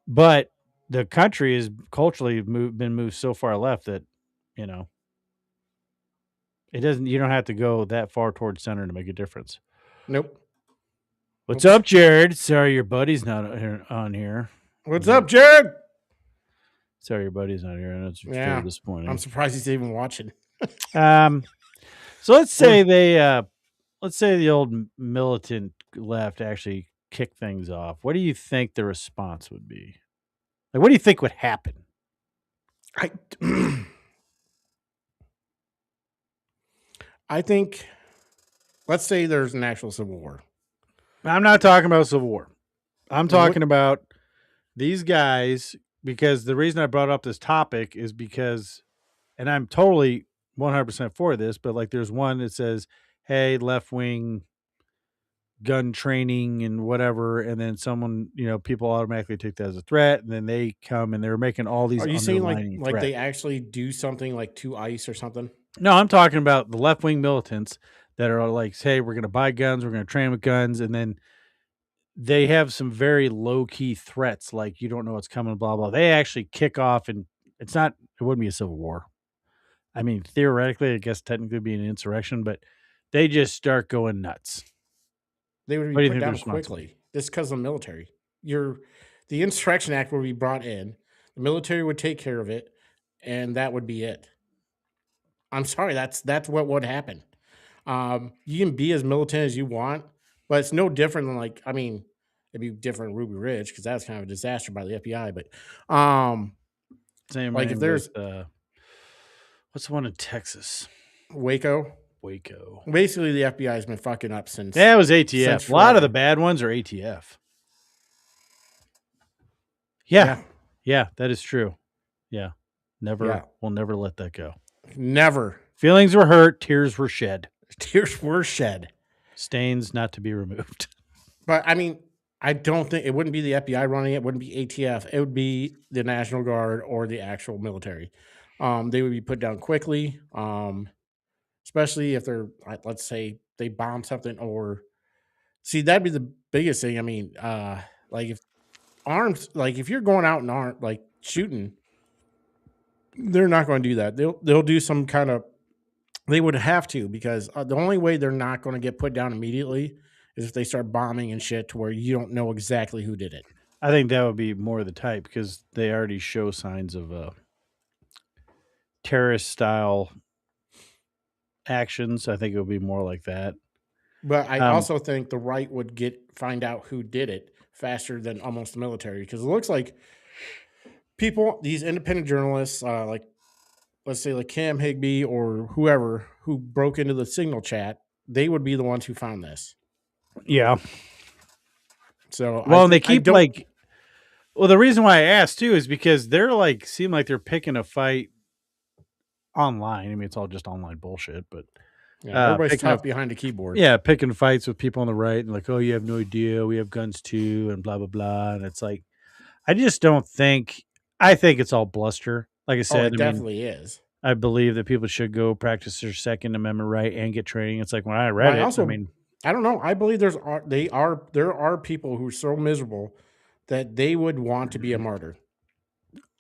but the country is culturally been moved so far left that, you know, you don't have to go that far towards center to make a difference. Nope. What's up, Jared? Sorry, your buddy's not on here. What's up, Jared? Sorry, your buddy's not here. I know it's Yeah. very disappointing. I'm surprised he's even watching. So let's say let's say the old militant left actually kick things off. What do you think the response would be? Like, what do you think would happen? I think, let's say there's an actual civil war. I'm not talking about Civil War. I'm talking about these guys, because the reason I brought up this topic is because, and I'm totally 100% for this, but like, there's one that says, hey, left wing gun training and whatever, and then someone, people automatically take that as a threat, and then they come and they're making all these. Are you saying underlining like they threats. actually do something like to ICE or something? No, I'm talking about the left wing militants that are like, hey, we're going to buy guns, we're going to train with guns, and then they have some very low key threats, like you don't know what's coming, blah blah. They actually kick off, and it wouldn't be a civil war. I mean, theoretically, I guess technically it'd be an insurrection, but they just start going nuts. They would What do be you put think the down quickly. Just because of the military. The Insurrection Act would be brought in. The military would take care of it, and that would be it. I'm sorry, that's what would happen. You can be as militant as you want, but it's no different than it'd be different in Ruby Ridge because that's kind of a disaster by the FBI. But Same like if there's what's the one in Texas? Waco. Basically, the FBI has been fucking up since. Yeah, it was ATF. A lot of the forever. bad ones are ATF. Yeah. Yeah, that is true. Yeah. Yeah. We'll never let that go. Never. Feelings were hurt, tears were shed. Tears were shed. Stains not to be removed. But I mean, I don't think it wouldn't be the FBI running it. It wouldn't be ATF. It would be the National Guard or the actual military. They would be put down quickly, especially if they're, let's say, they bomb something or see that'd be the biggest thing. I mean, like if arms, like if you're going out and aren't like shooting, they're not going to do that. They'll do some kind of. They would have to, because the only way they're not going to get put down immediately is if they start bombing and shit to where you don't know exactly who did it. I think that would be more the type, because they already show signs of terrorist style actions. I think it would be more like that. But I also think the right would find out who did it faster than almost the military, because it looks like these independent journalists, like let's say like Cam Higbee or whoever who broke into the Signal chat, they would be the ones who found this. Yeah. So well, they keep like. Well, the reason why I asked too is because they're like seem like they're picking a fight online. I mean, it's all just online bullshit, but everybody's tough behind a keyboard. Yeah, picking fights with people on the right and like, oh, you have no idea, we have guns too, and blah blah blah. And it's like, I just don't think. I think it's all bluster. Like I said, it definitely is. I believe that people should go practice their Second Amendment right and get training. It's like when I read it. I mean, I don't know. I believe there are people who are so miserable that they would want to be a martyr.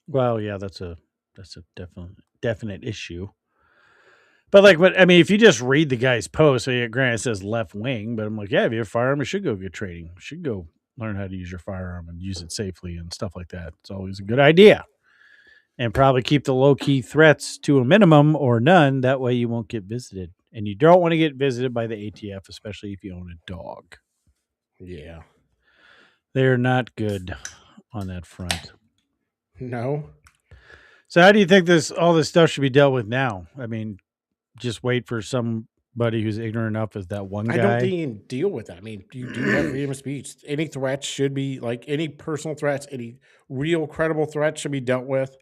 Well, yeah, that's a definite issue. But like, what I mean, if you just read the guy's post, so yeah, granted it says left wing, but I'm like, yeah, if you have a firearm, you should go get training. You should go learn how to use your firearm and use it safely and stuff like that. It's always a good idea. And probably keep the low key threats to a minimum or none. That way you won't get visited. And you don't want to get visited by the ATF, especially if you own a dog. Yeah. They're not good on that front. No. So how do you think all this stuff should be dealt with now? I mean, just wait for somebody who's ignorant enough as that one guy. I don't think you can deal with that. I mean, you do have freedom of speech. Any threats should be like any personal threats, any real credible threats should be dealt with.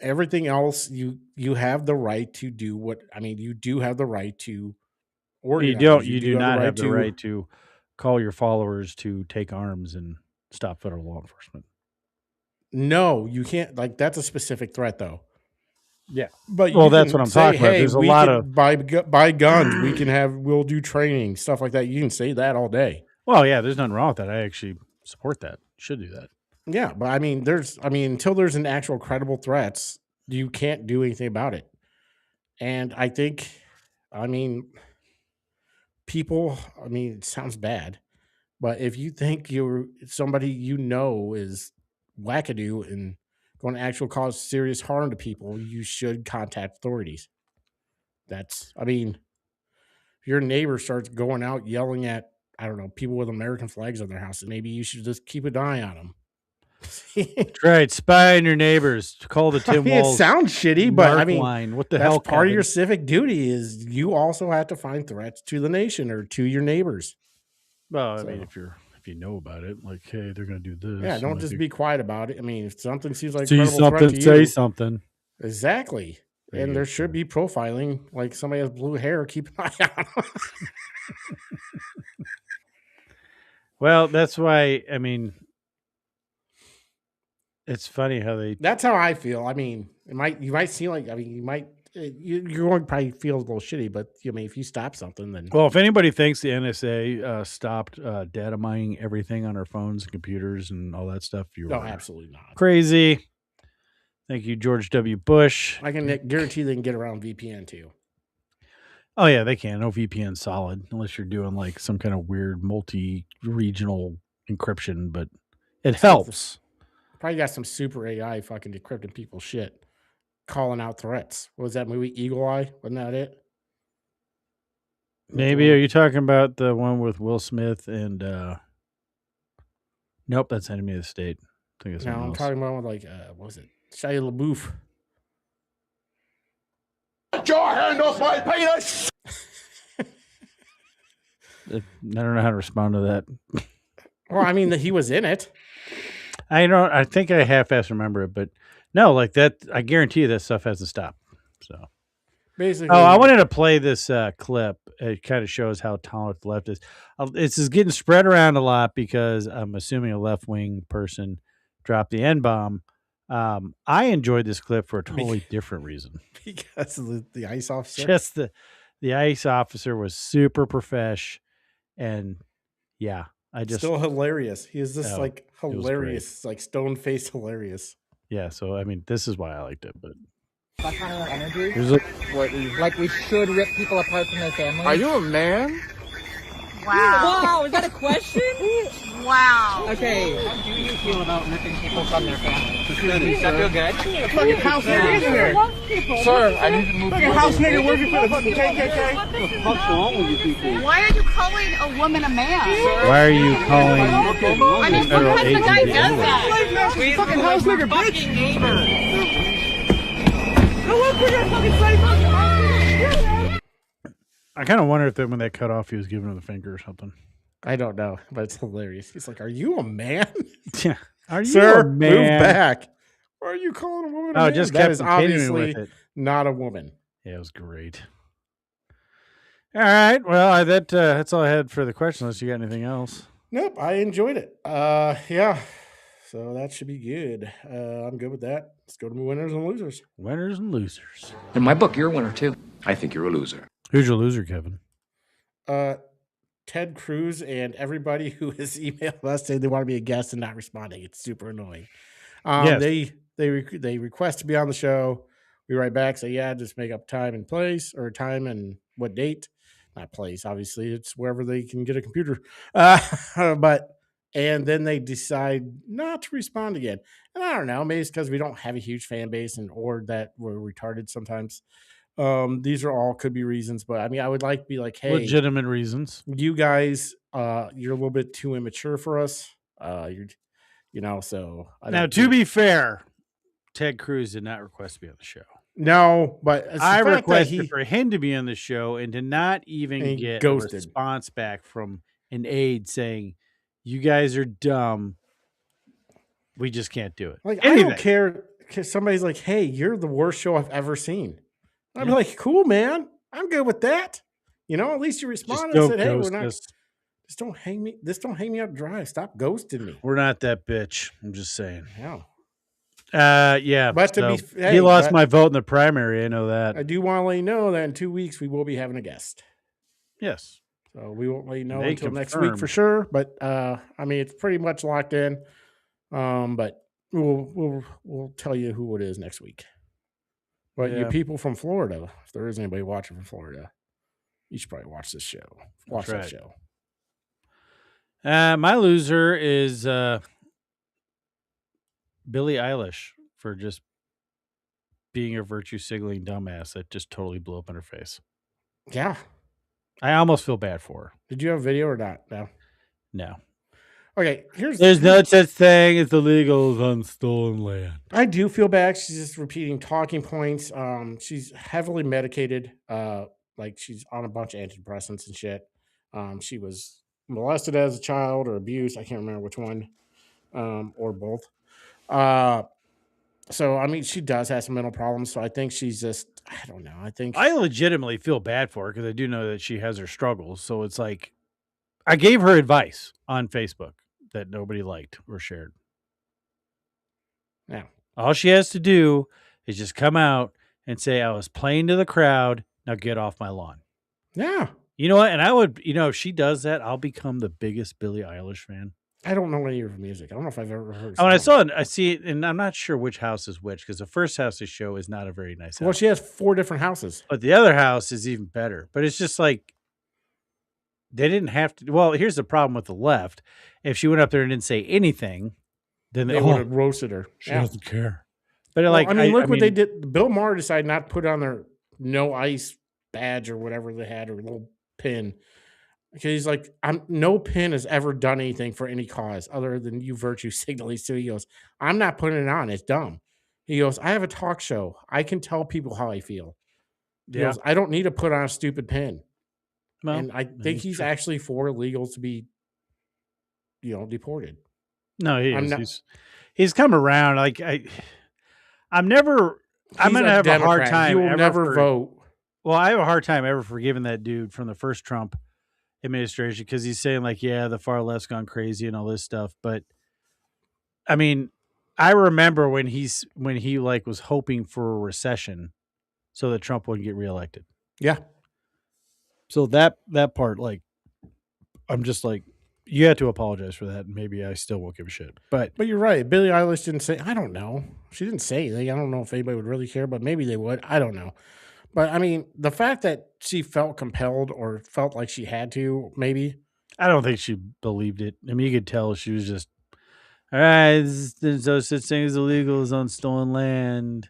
Everything else, you have the right to do what I mean. You do have the right to organize. You do not have the right to call your followers to take arms and stop federal law enforcement. No, you can't. Like that's a specific threat, though. Yeah, but that's what I'm talking about. There's a lot of buy guns. We'll do training stuff like that. You can say that all day. Well, yeah, there's nothing wrong with that. I actually support that. Should do that. Yeah, but I mean, until there's an actual credible threats, you can't do anything about it. And I think, people. I mean, it sounds bad, but if you think somebody is wackadoo and going to actually cause serious harm to people, you should contact authorities. If your neighbor starts going out yelling at, I don't know, people with American flags on their houses, maybe you should just keep an eye on them. That's right. Spy on your neighbors. Call the Tim Walz. It sounds shitty, but line. What the hell? That's part of your civic duty is you also have to find threats to the nation or to your neighbors. Well, I mean, if you know about it, like, hey, they're going to do this. Yeah, don't just be quiet about it. I mean, if something seems like see something, say something. Exactly. And there should be profiling. Like somebody has blue hair, keep an eye on them. Well, that's why, it's funny how that's how I feel. I mean, you might seem like, you're going to probably feel a little shitty, but if you stop something, then. Well, if anybody thinks the NSA stopped data mining everything on our phones and computers and all that stuff, you're no, absolutely not. Crazy. Thank you, George W. Bush. I can guarantee they can get around VPN too. Oh, yeah, they can. No VPN solid, unless you're doing like some kind of weird multi-regional encryption, but it helps. Probably got some super AI fucking decrypting people's shit, calling out threats. What was that movie, Eagle Eye? Wasn't that it? Maybe. Are you talking about the one with Will Smith and nope, that's Enemy of the State. I think it's I'm talking about like what was it? Shia LaBeouf. Get your hand off my penis! I don't know how to respond to that. Well, he was in it. I think I half-ass remember it, but no, like that. I guarantee you that stuff has to stop. So basically, I wanted to play this clip. It kind of shows how tolerant the left is. It's just getting spread around a lot because I'm assuming a left-wing person dropped the N-bomb. I enjoyed this clip for a totally different reason. Because of the ICE officer? Just the ICE officer was super profesh, and yeah, still hilarious. He is just like hilarious, like stone-faced hilarious. Yeah, so this is why I liked it, but That kind of energy. Like we should rip people apart from their families. Are you a man? Wow. Wow, is that a question? Wow. Okay. How do you feel about ripping people from their families? Does that feel good? Fucking house nigga in here. Sir, I need to move. Fucking house nigga working for the fucking KKK. What the fuck's wrong with you people? Why are you calling a woman a man? why are you calling I mean, federal sometimes the guy agent does that. Fucking house nigga, bitch. Go look for your fucking face. I kind of wonder if when they cut off, he was giving her the finger or something. I don't know, but it's hilarious. He's like, "Are you a man? Yeah, are you Sir, a man? move back. Why are you calling a woman a man? Just that kept is continuing obviously with it. not a woman." Yeah, it was great. All right, well, that's all I had for the question. Unless you got anything else. Nope, I enjoyed it. Yeah, so that should be good. I'm good with that. Let's go to winners and losers. Winners and losers. In my book, you're a winner too. I think you're a loser. Who's your loser, Kevin? Ted Cruz and everybody who has emailed us saying they want to be a guest and not responding. It's super annoying. Yes. They request to be on the show. We write back, say, yeah, just make up time and place, or time and what date. Not place, obviously. It's wherever they can get a computer. And then they decide not to respond again. And I don't know, maybe it's because we don't have a huge fan base or that we're retarded sometimes. These are all could be reasons, but I mean, I would like to be like, hey, Legitimate reasons. you guys, you're a little bit too immature for us. So Now, to be fair, Ted Cruz did not request to be on the show. no, but it's the I fact that requested for him to be on the show and to not even get ghosted. a response back from an aide saying, "You guys are dumb. We just can't do it." Like, I don't care because somebody's like, hey, you're the worst show I've ever seen. I'm like, cool, man. I'm good with that. At least you responded and said, hey, we're not. Just don't hang me. This don't hang me out dry. Stop ghosting me. We're not that bitch. I'm just saying. Yeah. Yeah. But he lost my vote in the primary. I know that. I do want to let you know that in 2 weeks we will be having a guest. Yes. So we won't let you know until next week for sure. But I mean, it's pretty much locked in. But we'll tell you who it is next week. But you people from Florida, if there is anybody watching from Florida, you should probably watch this show. Watch that show. My loser is Billie Eilish for just being a virtue signaling dumbass that just totally blew up in her face. Yeah. I almost feel bad for her. Did you have a video or not? No. Okay, there's no such thing as illegals on stolen land. I do feel bad. She's just repeating talking points. She's heavily medicated. Like she's on a bunch of antidepressants and shit. She was molested as a child or abused. I can't remember which one, or both. So I mean, she does have some mental problems. So I think she's just, I don't know. I legitimately feel bad for her because I do know that she has her struggles. So it's like, I gave her advice on Facebook that nobody liked or shared. Yeah. All she has to do is just come out and say, I was playing to the crowd. Now get off my lawn. Yeah. You know what? And I would, if she does that, I'll become the biggest Billie Eilish fan. I don't know any of her music. I don't know if I've ever heard. Oh, I see it, and I'm not sure which house is which because the first house they show is not a very nice house. Well, she has 4 different houses. But the other house is even better. But it's just like, they didn't have to. Well, here's the problem with the left. If she went up there and didn't say anything, then they would have roasted her. She doesn't care. But look what they did. Bill Maher decided not to put on their no ice badge or whatever they had, or little pin. Because he's like, no pin has ever done anything for any cause other than you virtue signaling. So he goes, I'm not putting it on. It's dumb. He goes, I have a talk show. I can tell people how I feel. He goes, I don't need to put on a stupid pin. Well, and I think he's actually for illegals to be, deported. No, he is. He's come around. Like I'm going to have a hard time. He will never vote. Well, I have a hard time ever forgiving that dude from the first Trump administration because he's saying like, yeah, the far left's gone crazy and all this stuff. But I mean, I remember when he like was hoping for a recession so that Trump wouldn't get reelected. Yeah. So that part, like, I'm just like, you had to apologize for that. And maybe I still won't give a shit. But you're right. Billie Eilish didn't say, I don't know. She didn't say anything. I don't know if anybody would really care, but maybe they would. I don't know. But I mean, the fact that she felt compelled or felt like she had to, maybe. I don't think she believed it. I mean, you could tell she was just, all right, there's no such thing as illegals on stolen land.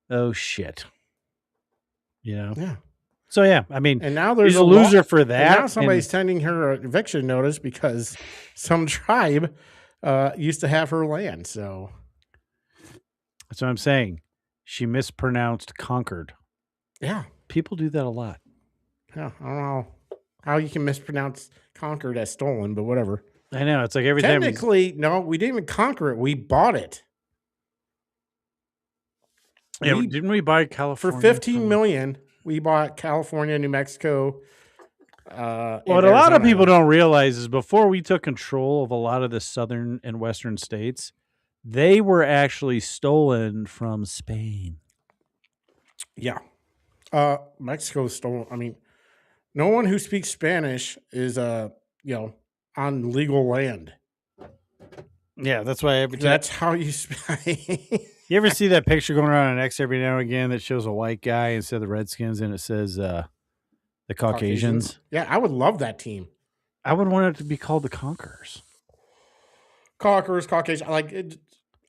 Oh, shit. Yeah. So, yeah, I mean, and now there's a loser for that. And now somebody's sending her an eviction notice because some tribe used to have her land. So that's what I'm saying. She mispronounced Concord. Yeah. People do that a lot. Yeah. I don't know how you can mispronounce Concord as stolen, but whatever. I know. It's like every time. Technically, no, we didn't even conquer it. We bought it. Yeah, didn't we buy California? For $15 million, we bought California, New Mexico. What a lot of people don't realize is before we took control of a lot of the southern and western states, they were actually stolen from Spain. Yeah. Mexico stole. I mean, no one who speaks Spanish is, on legal land. Yeah, that's why every time. That's how you speak. You ever see that picture going around on X every now and again that shows a white guy instead of the Redskins and it says the Caucasians? Yeah, I would love that team. I would want it to be called the Conquerors. Conquerors, Caucasian.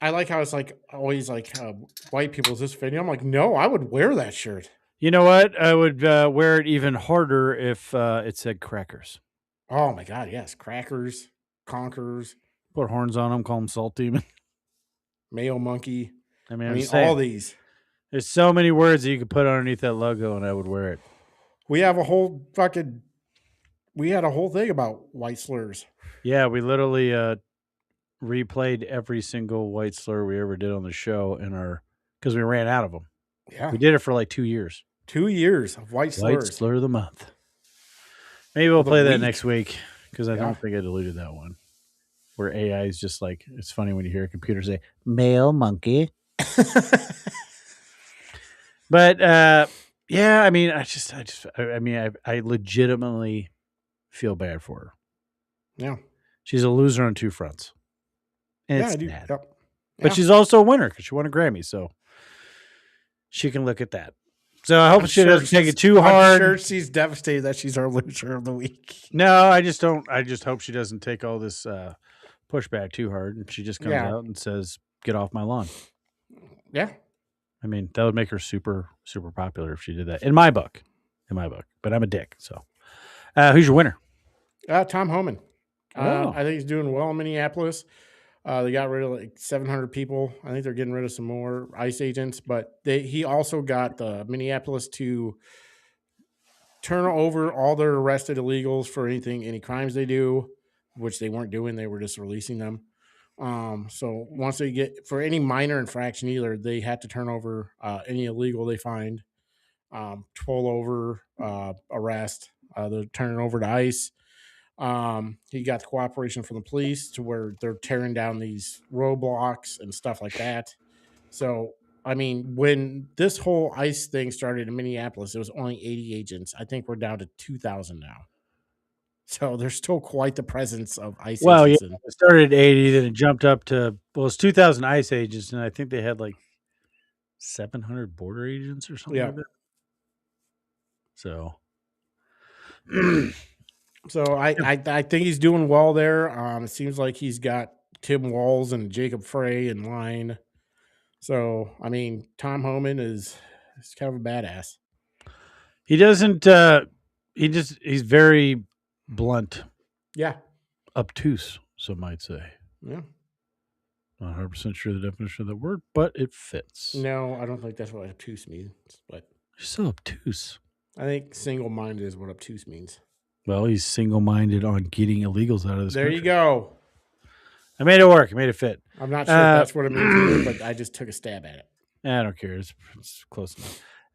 I like how it's like always like white people's this video. I'm like, no, I would wear that shirt. You know what? I would wear it even harder if it said crackers. Oh my god, yes, crackers, conquerors, Put horns on them, call them salt demon. Mayo monkey. I I mean, mean, all these. There's so many words that you could put underneath that logo, and I would wear it. We have a whole we had a whole thing about white slurs. Yeah, we literally replayed every single white slur we ever did on the show because we ran out of them. Yeah, We did it for like 2 years. 2 years of white slurs. White slur of the month. Maybe we'll play that week. next week because I Yeah. don't think I deleted that one. Where AI is just like, it's funny when you hear a computer say, male monkey. But yeah, I mean, I legitimately feel bad for her. Yeah. She's a loser on two fronts. And Yeah, it's I do. sad. Yep. But Yeah. she's also a winner because she won a Grammy, so she can look at that. So I hope she doesn't take it too hard. I'm sure she's devastated that she's our loser of the week. No, I just don't. I just hope she doesn't take all this pushback too hard, and she just comes out and says, "Get off my lawn." Yeah. I mean, that would make her super, super popular if she did that. In my book. But I'm a dick. So, who's your winner? Tom Homan. Oh. I think he's doing well in Minneapolis. They got rid of like 700 people. I think they're getting rid of some more ICE agents, but he also got Minneapolis to turn over all their arrested illegals for any crimes they do, which they weren't doing. They were just releasing them. So once they get for any minor infraction either, they had to turn over any illegal they find, pull over, arrest, they're turning over to ICE. He got the cooperation from the police to where they're tearing down these roadblocks and stuff like that. So, I mean, when this whole ICE thing started in Minneapolis, it was only 80 agents. I think we're down to 2,000 now. So there's still quite the presence of ICE agents. Yeah, it started at 80, then it jumped up to, it's 2,000 ICE agents, and I think they had like 700 border agents or something like that. So... So I think he's doing well there. It seems like he's got Tim Walz and Jacob Frey in line. So I mean, Tom Homan is kind of a badass. He doesn't. He's very blunt. Yeah, obtuse. Some might say. Yeah. Not 100% sure the definition of the word, but it fits. No, I don't think that's what obtuse means. But you're so obtuse. I think single-minded is what obtuse means. Well, he's single-minded on getting illegals out of this country. You go. I made it work. I made it fit. I'm not sure if that's what it means either, but I just took a stab at it. I don't care. It's close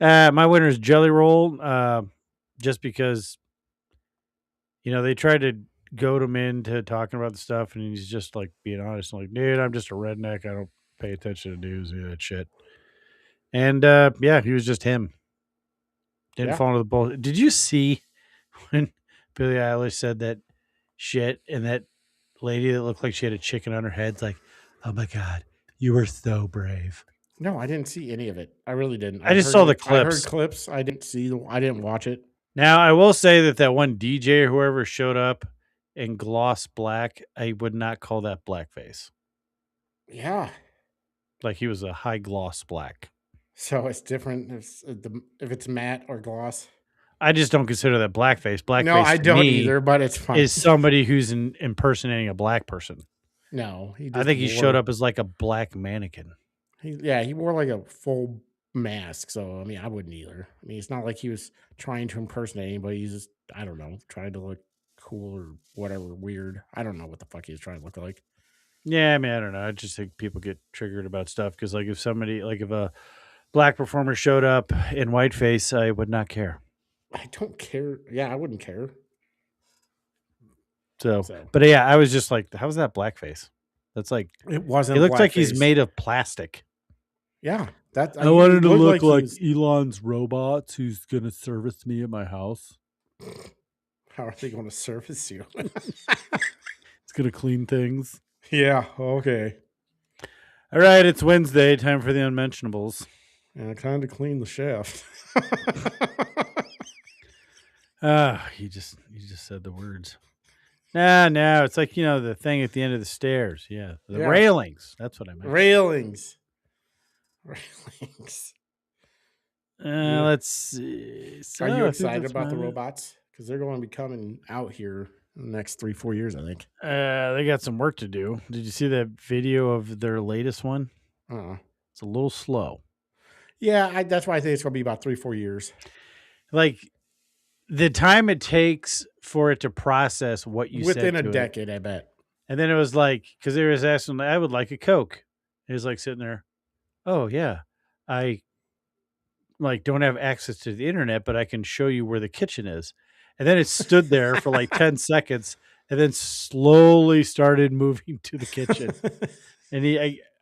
enough. My winner is Jelly Roll, just because, they tried to goad him into talking about the stuff, and he's just like being honest. I'm like, dude, I'm just a redneck. I don't pay attention to news, any of that shit. And he was just him. Didn't fall into the bullshit. Did you see when Billie Eilish said that shit, and that lady that looked like she had a chicken on her head's like, oh my God, you were so brave. No, I didn't see any of it. I really didn't. I just saw the clips. I heard clips. I didn't watch it. Now, I will say that one DJ or whoever showed up in gloss black, I would not call that blackface. Yeah. Like he was a high gloss black. So it's different if it's matte or gloss. I just don't consider that blackface. Blackface, no, I don't either. But it's fine. Is somebody who's impersonating a black person? No, I think he showed up as like a black mannequin. He wore like a full mask. So I mean, I wouldn't either. I mean, it's not like he was trying to impersonate anybody. He's just, I don't know, trying to look cool or whatever, weird. I don't know what the fuck he was trying to look like. Yeah, I mean, I don't know. I just think people get triggered about stuff because, like, if a black performer showed up in whiteface, I would not care. I don't care. Yeah, I wouldn't care. So, but yeah, I was just like, how's that blackface? That's like, it wasn't. He looks like he's made of plastic. Yeah, I wanted to look like Elon's robots who's going to service me at my house. How are they going to service you? It's going to clean things. Yeah. Okay. All right, it's Wednesday. Time for the unmentionables. And I kind of cleaned the shaft. You just said the words. No, it's like, the thing at the end of the stairs. Yeah, the railings. That's what I meant. Railings. Let's see. So Are you I think excited that's about the about it. robots? Because they're going to be coming out here in the next 3-4 years, I think. They got some work to do. Did you see that video of their latest one? It's a little slow. Yeah, that's why I think it's going to be about 3-4 years. Like the time it takes for it to process what you said Within a to decade, I bet. And then it was like, because they was asking, I would like a Coke. He was like sitting there, oh yeah, I don't have access to the internet, but I can show you where the kitchen is. And then it stood there for like 10 seconds and then slowly started moving to the kitchen. And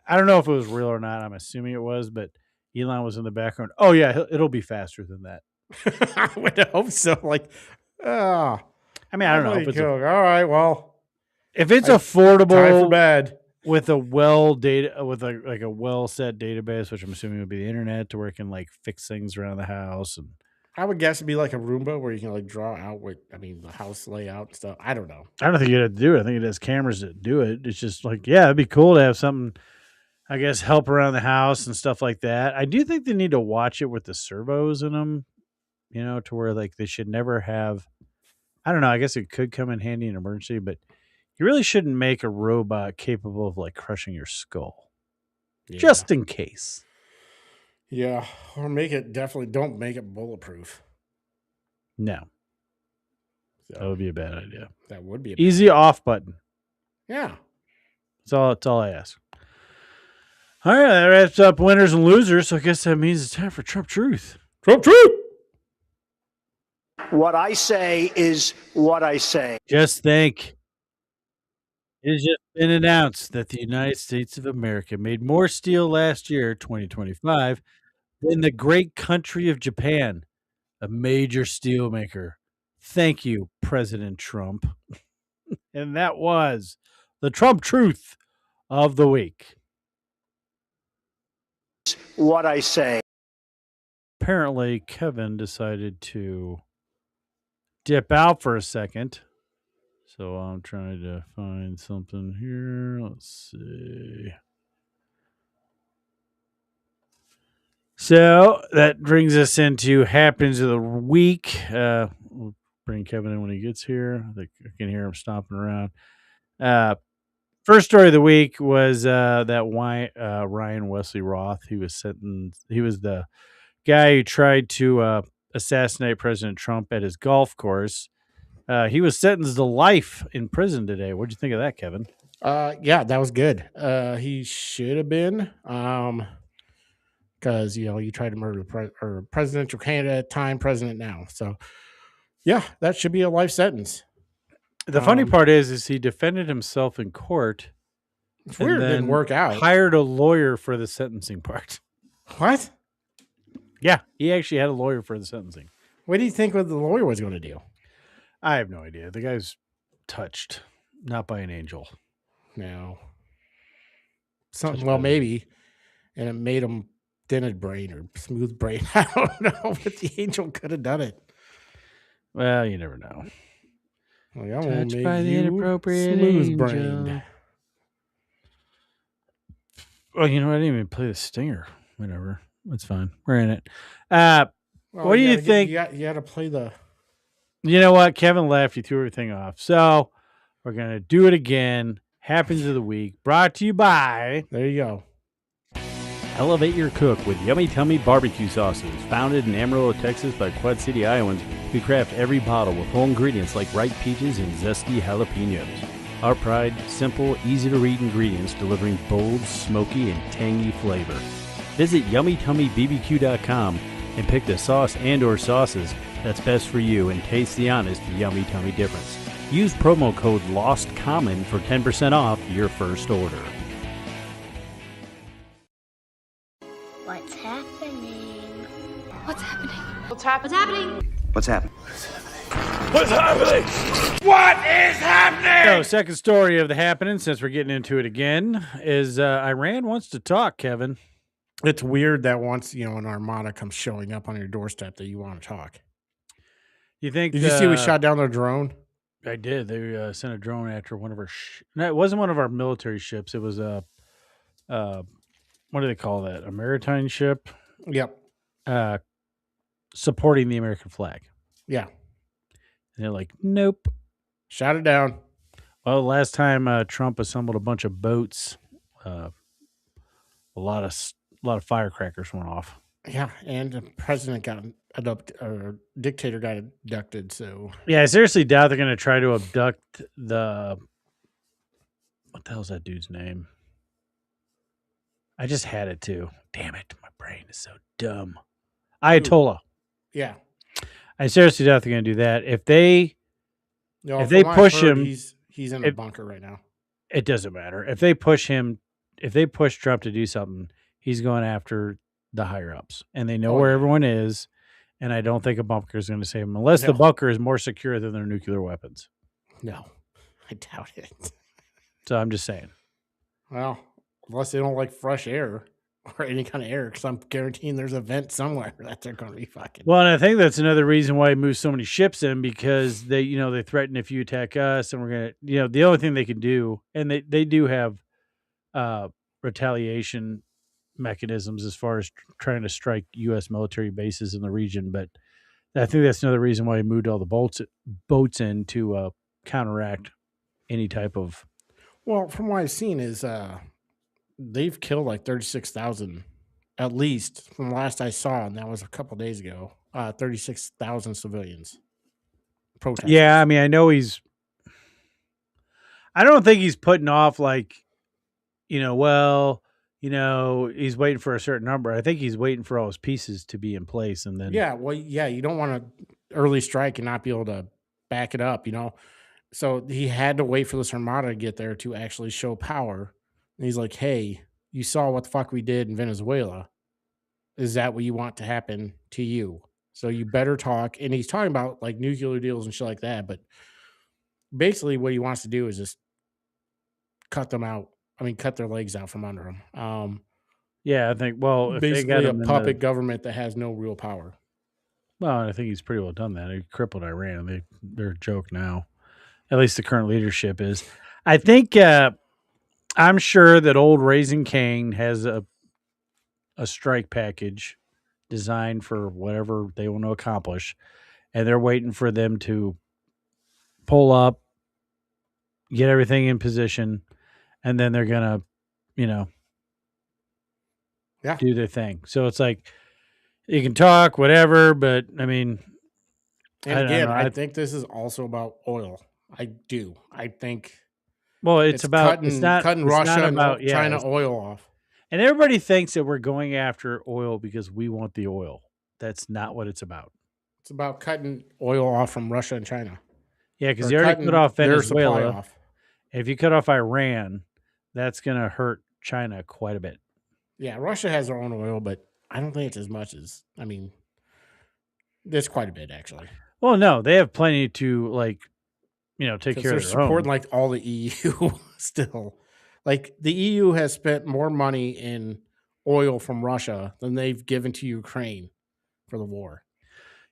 I don't know if it was real or not. I'm assuming it was, but Elon was in the background. Oh yeah, it'll be faster than that. I would hope so. I mean, I don't know. If it's all right, well, if it's affordable, time for bed with a a well set database, which I'm assuming would be the internet, to where it can fix things around the house. And I would guess it'd be like a Roomba where you can draw out the house layout and stuff. I don't know. I don't think you'd have to do it. I think it has cameras that do it. It's just it'd be cool to have something, I guess, help around the house and stuff like that. I do think they need to watch it with the servos in them, to where they should never have. I don't know. I guess it could come in handy in an emergency, but you really shouldn't make a robot capable of crushing your skull, just in case. Yeah, or don't make it bulletproof. No, So, that would be a bad idea. That would be easy off button. Yeah, that's all I ask. All right, that wraps up winners and losers. So I guess that means it's time for Trump Truth. Trump Truth. What I say is what I say. Just think. It has just been announced that the United States of America made more steel last year, 2025, than the great country of Japan, a major steel maker. Thank you, President Trump. And that was the Trump Truth of the week. What I say. Apparently, Kevin decided to dip out for a second. So I'm trying to find something here. Let's see. So that brings us into Happens of the Week. We'll bring Kevin in when he gets here. I think I can hear him stomping around. First story of the week was that Ryan Wesley Roth. He was sentenced. He was the guy who tried to assassinate President Trump at his golf course. He was sentenced to life in prison today. What'd you think of that, Kevin? Yeah, that was good. He should have been, because you tried to murder the presidential candidate at the time, president now. So, yeah, that should be a life sentence. The funny part is he defended himself in court. It's weird it didn't work out. Hired a lawyer for the sentencing part. What? Yeah, he actually had a lawyer for the sentencing. What do you think what the lawyer was going to do? I have no idea. The guy's touched, not by an angel. No. Maybe. And it made him dented brain or smooth brain. I don't know, but the angel could have done it. Well, you never know. Well, touched by the inappropriate smooth brain. Well, I didn't even play the stinger. Whatever. It's fine. We're in it. What do you think? You got to play the... You know what? Kevin left. You threw everything off. So we're going to do it again. Happens of the week. Brought to you by... There you go. Elevate your cook with Yummy Tummy barbecue sauces. Founded in Amarillo, Texas by Quad City Iowans, we craft every bottle with whole ingredients like ripe peaches and zesty jalapenos. Our pride, simple, easy-to-read ingredients delivering bold, smoky, and tangy flavor. Visit YummyTummyBBQ.com and pick the sauce and or sauces that's best for you and taste the honest Yummy Tummy difference. Use promo code LOSTCOMMON for 10% off your first order. What's happening? What's happening? What's happening? What's happening? What's happening? What's happening? What is happening? So, second story of the happening, since we're getting into it again, is Iran wants to talk, Kevin. It's weird that once, an armada comes showing up on your doorstep that you want to talk. You think? Did you see we shot down their drone? I did. They sent a drone after one of our. No, it wasn't one of our military ships. It was a. What do they call that? A maritime ship. Yep. Supporting the American flag. Yeah. And they're like, nope. Shot it down. Well, last time Trump assembled a bunch of boats, a lot of firecrackers went off. Yeah, and the president got abducted, or dictator got abducted. So yeah, I seriously doubt they're going to try to abduct the. What the hell's that dude's name? I just had it too. Damn it, my brain is so dumb. Ayatollah. Yeah, I seriously doubt they're going to do that. If they push him, he's in a bunker right now. It doesn't matter. If they push Trump to do something, he's going after the higher ups, and they know where everyone is. And I don't think a bunker is going to save him, unless the bunker is more secure than their nuclear weapons. No, I doubt it. So I'm just saying. Well, unless they don't like fresh air or any kind of air, because I'm guaranteeing there's a vent somewhere that they're going to be fucking. Well, and I think that's another reason why he moves so many ships in, because they threaten if you attack us, and we're gonna, the only thing they can do, and they do have retaliation mechanisms as far as trying to strike U.S. military bases in the region. But I think that's another reason why he moved all the boats in to counteract any type of. Well, from what I've seen is they've killed like 36,000, at least from the last I saw, and that was a couple days ago. 36,000 civilians. Protesters. Yeah, I mean, I know I don't think he's putting off like, he's waiting for a certain number. I think he's waiting for all his pieces to be in place, and then you don't want to early strike and not be able to back it up, So he had to wait for this armada to get there to actually show power. And he's like, hey, you saw what the fuck we did in Venezuela. Is that what you want to happen to you? So you better talk. And he's talking about like nuclear deals and shit like that. But basically what he wants to do is just cut them out. I mean, cut their legs out from under them. I think, if basically a puppet government that has no real power. Well, I think he's pretty well done that. He crippled Iran. They're a joke now. At least the current leadership is. I think I'm sure that old Raising Cane has a strike package designed for whatever they want to accomplish, and they're waiting for them to pull up, get everything in position, and then they're gonna, do their thing. So it's like you can talk, whatever, but I mean, and again, I think this is also about oil. I do. I think. Well, it's about cutting Russia and China oil off. And everybody thinks that we're going after oil because we want the oil. That's not what it's about. It's about cutting oil off from Russia and China. Yeah, because they already cut off Venezuela. If you cut off Iran, that's going to hurt China quite a bit. Yeah, Russia has their own oil, but I don't think it's as much as, there's quite a bit, actually. Well, no, they have plenty to, take care of their own. They're supporting, all the EU still. The EU has spent more money in oil from Russia than they've given to Ukraine for the war.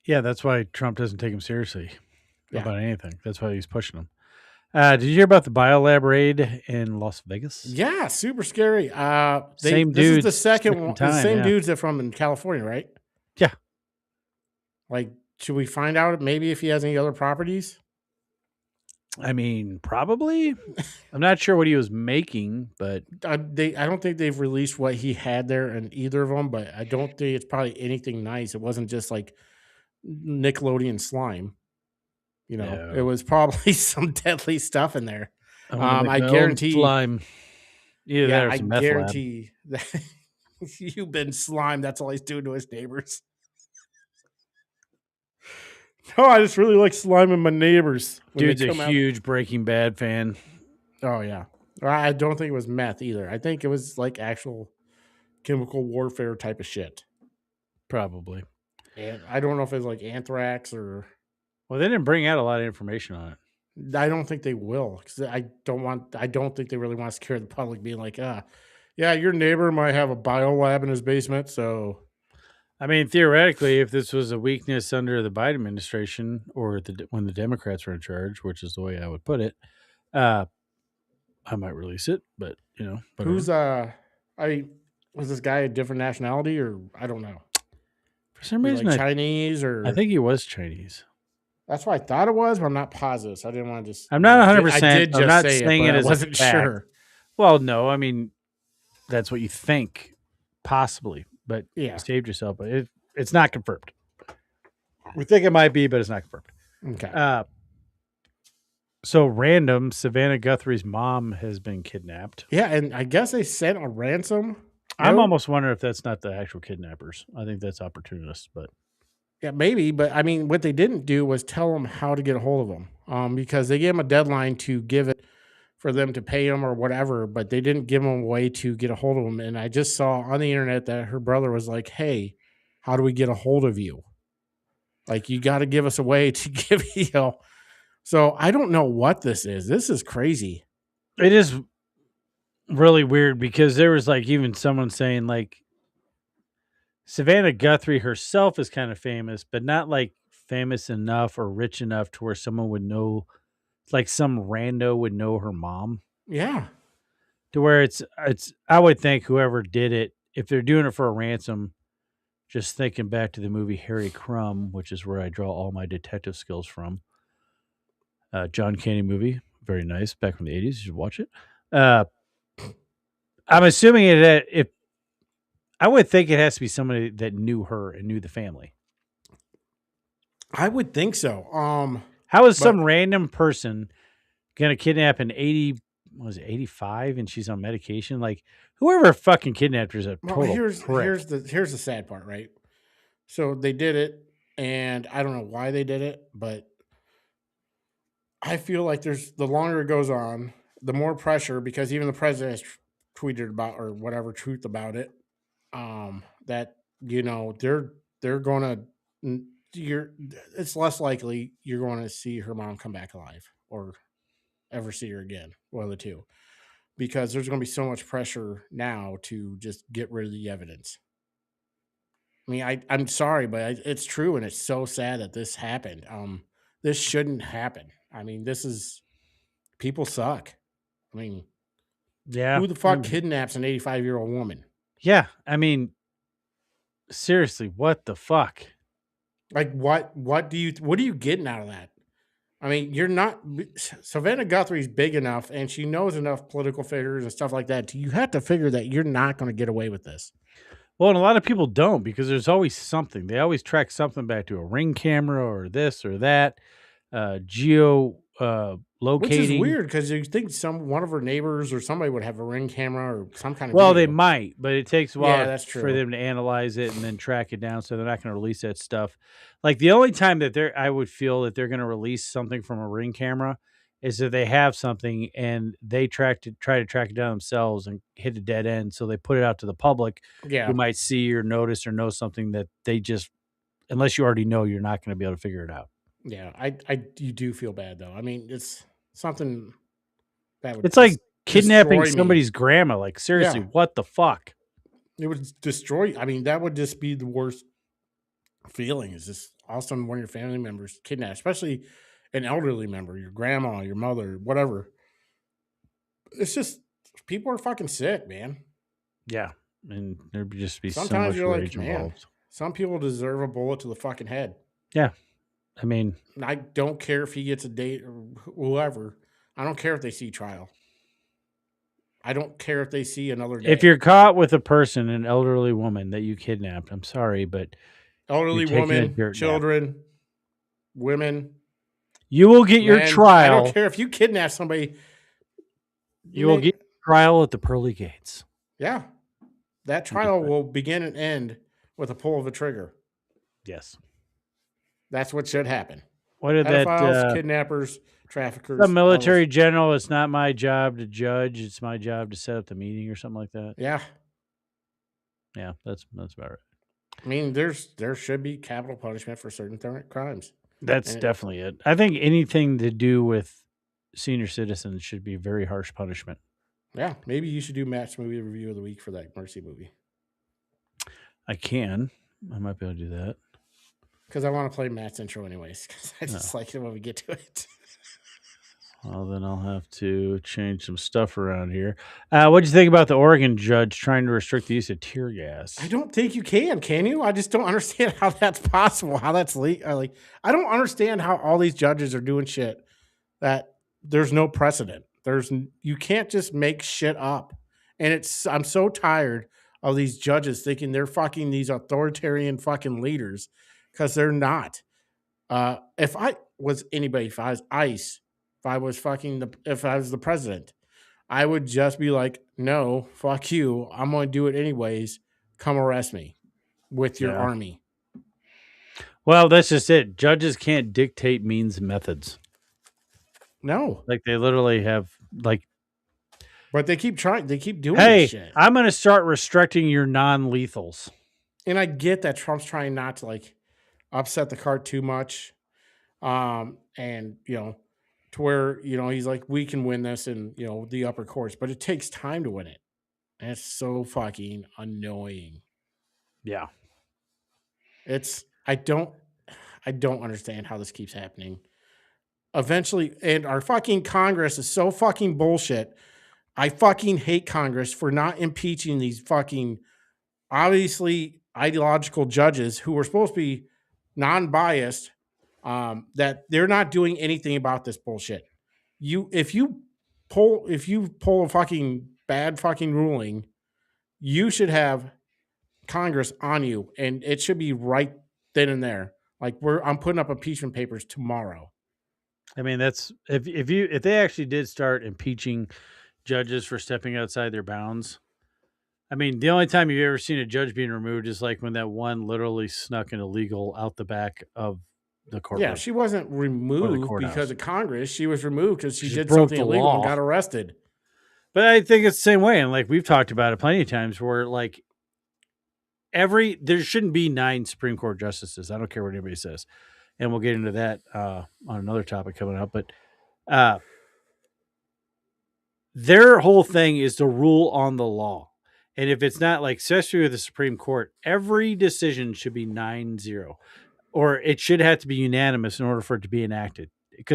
Yeah, that's why Trump doesn't take him seriously about anything. That's why he's pushing them. Did you hear about the biolab raid in Las Vegas? Yeah, super scary. Same dudes. This is the second one. The same dudes that from in California, right? Yeah. Should we find out maybe if he has any other properties? I mean, probably. I'm not sure what he was making, but I don't think they've released what he had there in either of them. But I don't think it's probably anything nice. It wasn't just like Nickelodeon slime. It was probably some deadly stuff in there. I guarantee slime. Yeah, I guarantee that you've been slime. That's all he's doing to his neighbors. No, I just really like sliming my neighbors. Dude's a huge Breaking Bad fan. Oh, yeah. I don't think it was meth either. I think it was actual chemical warfare type of shit. Probably. And I don't know if it was anthrax or Well, they didn't bring out a lot of information on it. I don't think they will, because I don't think they really want to scare the public, being like, yeah, your neighbor might have a biolab in his basement, so. I mean, theoretically, if this was a weakness under the Biden administration or when the Democrats were in charge, which is the way I would put it, I might release it. But whatever. Who's was this guy a different nationality, or I don't know? For some Was he reason, like Chinese, or I think he was Chinese. that's what I thought it was, but I'm not positive. So I didn't want to just. I'm not 100%. I did just I'm not say saying it, but it as I wasn't a fact. sure. Well, no, I mean that's what you think, possibly, but Yeah. you saved yourself. But it's not confirmed. We think it might be, but it's not confirmed. Okay. So random, Savannah Guthrie's mom has been kidnapped. Yeah, and I guess they sent a ransom. I'm almost wondering if that's not the actual kidnappers. I think that's opportunists, but yeah, maybe. But I mean, what they didn't do was tell them how to get a hold of them, because they gave them a deadline to give it for them to pay them or whatever, but they didn't give them a way to get a hold of them. And I just saw on the internet that her brother was like, "Hey, how do we get a hold of you? Like, you got to give us a way to give you." So I don't know what this is. This is crazy. it is really weird because there was like even someone saying like Savannah Guthrie herself is kind of famous, but not like famous enough or rich enough to where someone would know, like some rando would know her mom. Yeah. To where it's I would think whoever did it, if they're doing it for a ransom, just thinking back to the movie Harry Crumb, which is where I draw all my detective skills from. John Candy movie, very nice, back from the 80s. You should watch it. I'm assuming if I would think it has to be somebody that knew her and knew the family. I would think so. How is some random person gonna kidnap an 85 and she's on medication? Like whoever fucking kidnapped her is a total prick. Here's the sad part, right? So they did it, and I don't know why they did it, but I feel like the longer it goes on, the more pressure, because even the president has tweeted about or whatever truth about it. That they're gonna it's less likely you're going to see her mom come back alive or ever see her again, one of the two, because there's going to be so much pressure now to just get rid of the evidence. I mean, I'm sorry, but it's true, and it's so sad that this happened. This shouldn't happen. I mean, people suck. I mean, Yeah. who the fuck kidnaps an 85-year-old woman? Yeah. I mean, seriously, what the fuck? Like, what are you getting out of that? I mean, you're not Savannah Guthrie's big enough, and she knows enough political figures and stuff like that. You have to figure that you're not going to get away with this. Well, and a lot of people don't, because there's always something. They always track something back to a Ring camera or this or that. Geo locating. Which is weird, because you think one of her neighbors or somebody would have a Ring camera or some kind of Well, video. they might, but it takes a while that's for true. them to analyze it and then track it down, so they're not going to release that stuff. Like the only time that I would feel that they're going to release something from a Ring camera is if they have something and they try to track it down themselves and hit a dead end, so they put it out to the public. Yeah. Who might see or notice or know something that they just, unless you already know, you're not going to be able to figure it out. Yeah, you do feel bad though. I mean, it's something that would. It's like kidnapping destroy me. somebody's grandma. Like seriously, Yeah. what the fuck? It would destroy. I mean, that would just be the worst feeling. Is just all of a sudden one of your family members kidnapped, especially an elderly member, your grandma, your mother, whatever. It's just people are fucking sick, man. Yeah, and there'd just be Sometimes so much you're rage like, man, involved. some people deserve a bullet to the fucking head. Yeah, I mean, I don't care if he gets a date or whoever. I don't care if they see trial. I don't care if they see another day. if you're caught with a person, an elderly woman that you kidnapped, I'm sorry, but elderly you're taking a woman, dirt nap. children, women, You will get your men, trial. I don't care if you kidnap somebody. You will get your trial at the pearly gates. Yeah. That trial will begin and end with a pull of a trigger. Yes. That's what should happen. What did Pedophiles, that kidnappers, traffickers. the military general? It's not my job to judge. It's my job to set up the meeting or something like that. Yeah. Yeah, that's about right. I mean, there should be capital punishment for certain crimes. That's And definitely it. I think anything to do with senior citizens should be very harsh punishment. yeah, maybe you should do Matt's movie review of the week for that Mercy movie. I might be able to do that. Because I want to play Matt's intro anyways. Because I just like it when we get to it. Well, then I'll have to change some stuff around here. What'd you think about the Oregon judge trying to restrict the use of tear gas? I don't think you can you? I just don't understand how that's possible, how that's legal. I don't understand how all these judges are doing shit that there's no precedent. You can't just make shit up. And I'm so tired of these judges thinking they're fucking these authoritarian fucking leaders, because they're not. If I was anybody, if I was ICE, if I was the president, I would just be like, no, fuck you. I'm going to do it anyways. Come arrest me with your army. Well, that's just it. Judges can't dictate means and methods. No. Like they literally have But they keep trying. They keep doing hey, this shit. I'm going to start restricting your non-lethals. And I get that Trump's trying not to upset the cart too much. And to where, he's like, we can win this in, the upper courts, but it takes time to win it. And it's so fucking annoying. Yeah. I don't understand how this keeps happening. Eventually, and our fucking Congress is so fucking bullshit. I fucking hate Congress for not impeaching these fucking obviously ideological judges who were supposed to be non-biased, that they're not doing anything about this bullshit. If you pull a fucking bad fucking ruling, you should have Congress on you, and it should be right then and there. I'm putting up impeachment papers tomorrow. I mean, that's if they actually did start impeaching judges for stepping outside their bounds. I mean, the only time you've ever seen a judge being removed is like when that one literally snuck an illegal out the back of the courtroom. Yeah, she wasn't removed because of Congress. She was removed because she did broke something the illegal law. and got arrested. But I think it's the same way. And we've talked about it plenty of times where there shouldn't be 9 Supreme Court justices. I don't care what anybody says. And we'll get into that on another topic coming up. But their whole thing is to rule on the law. And if it's not especially with the Supreme Court, every decision should be 9-0, or it should have to be unanimous in order for it to be enacted.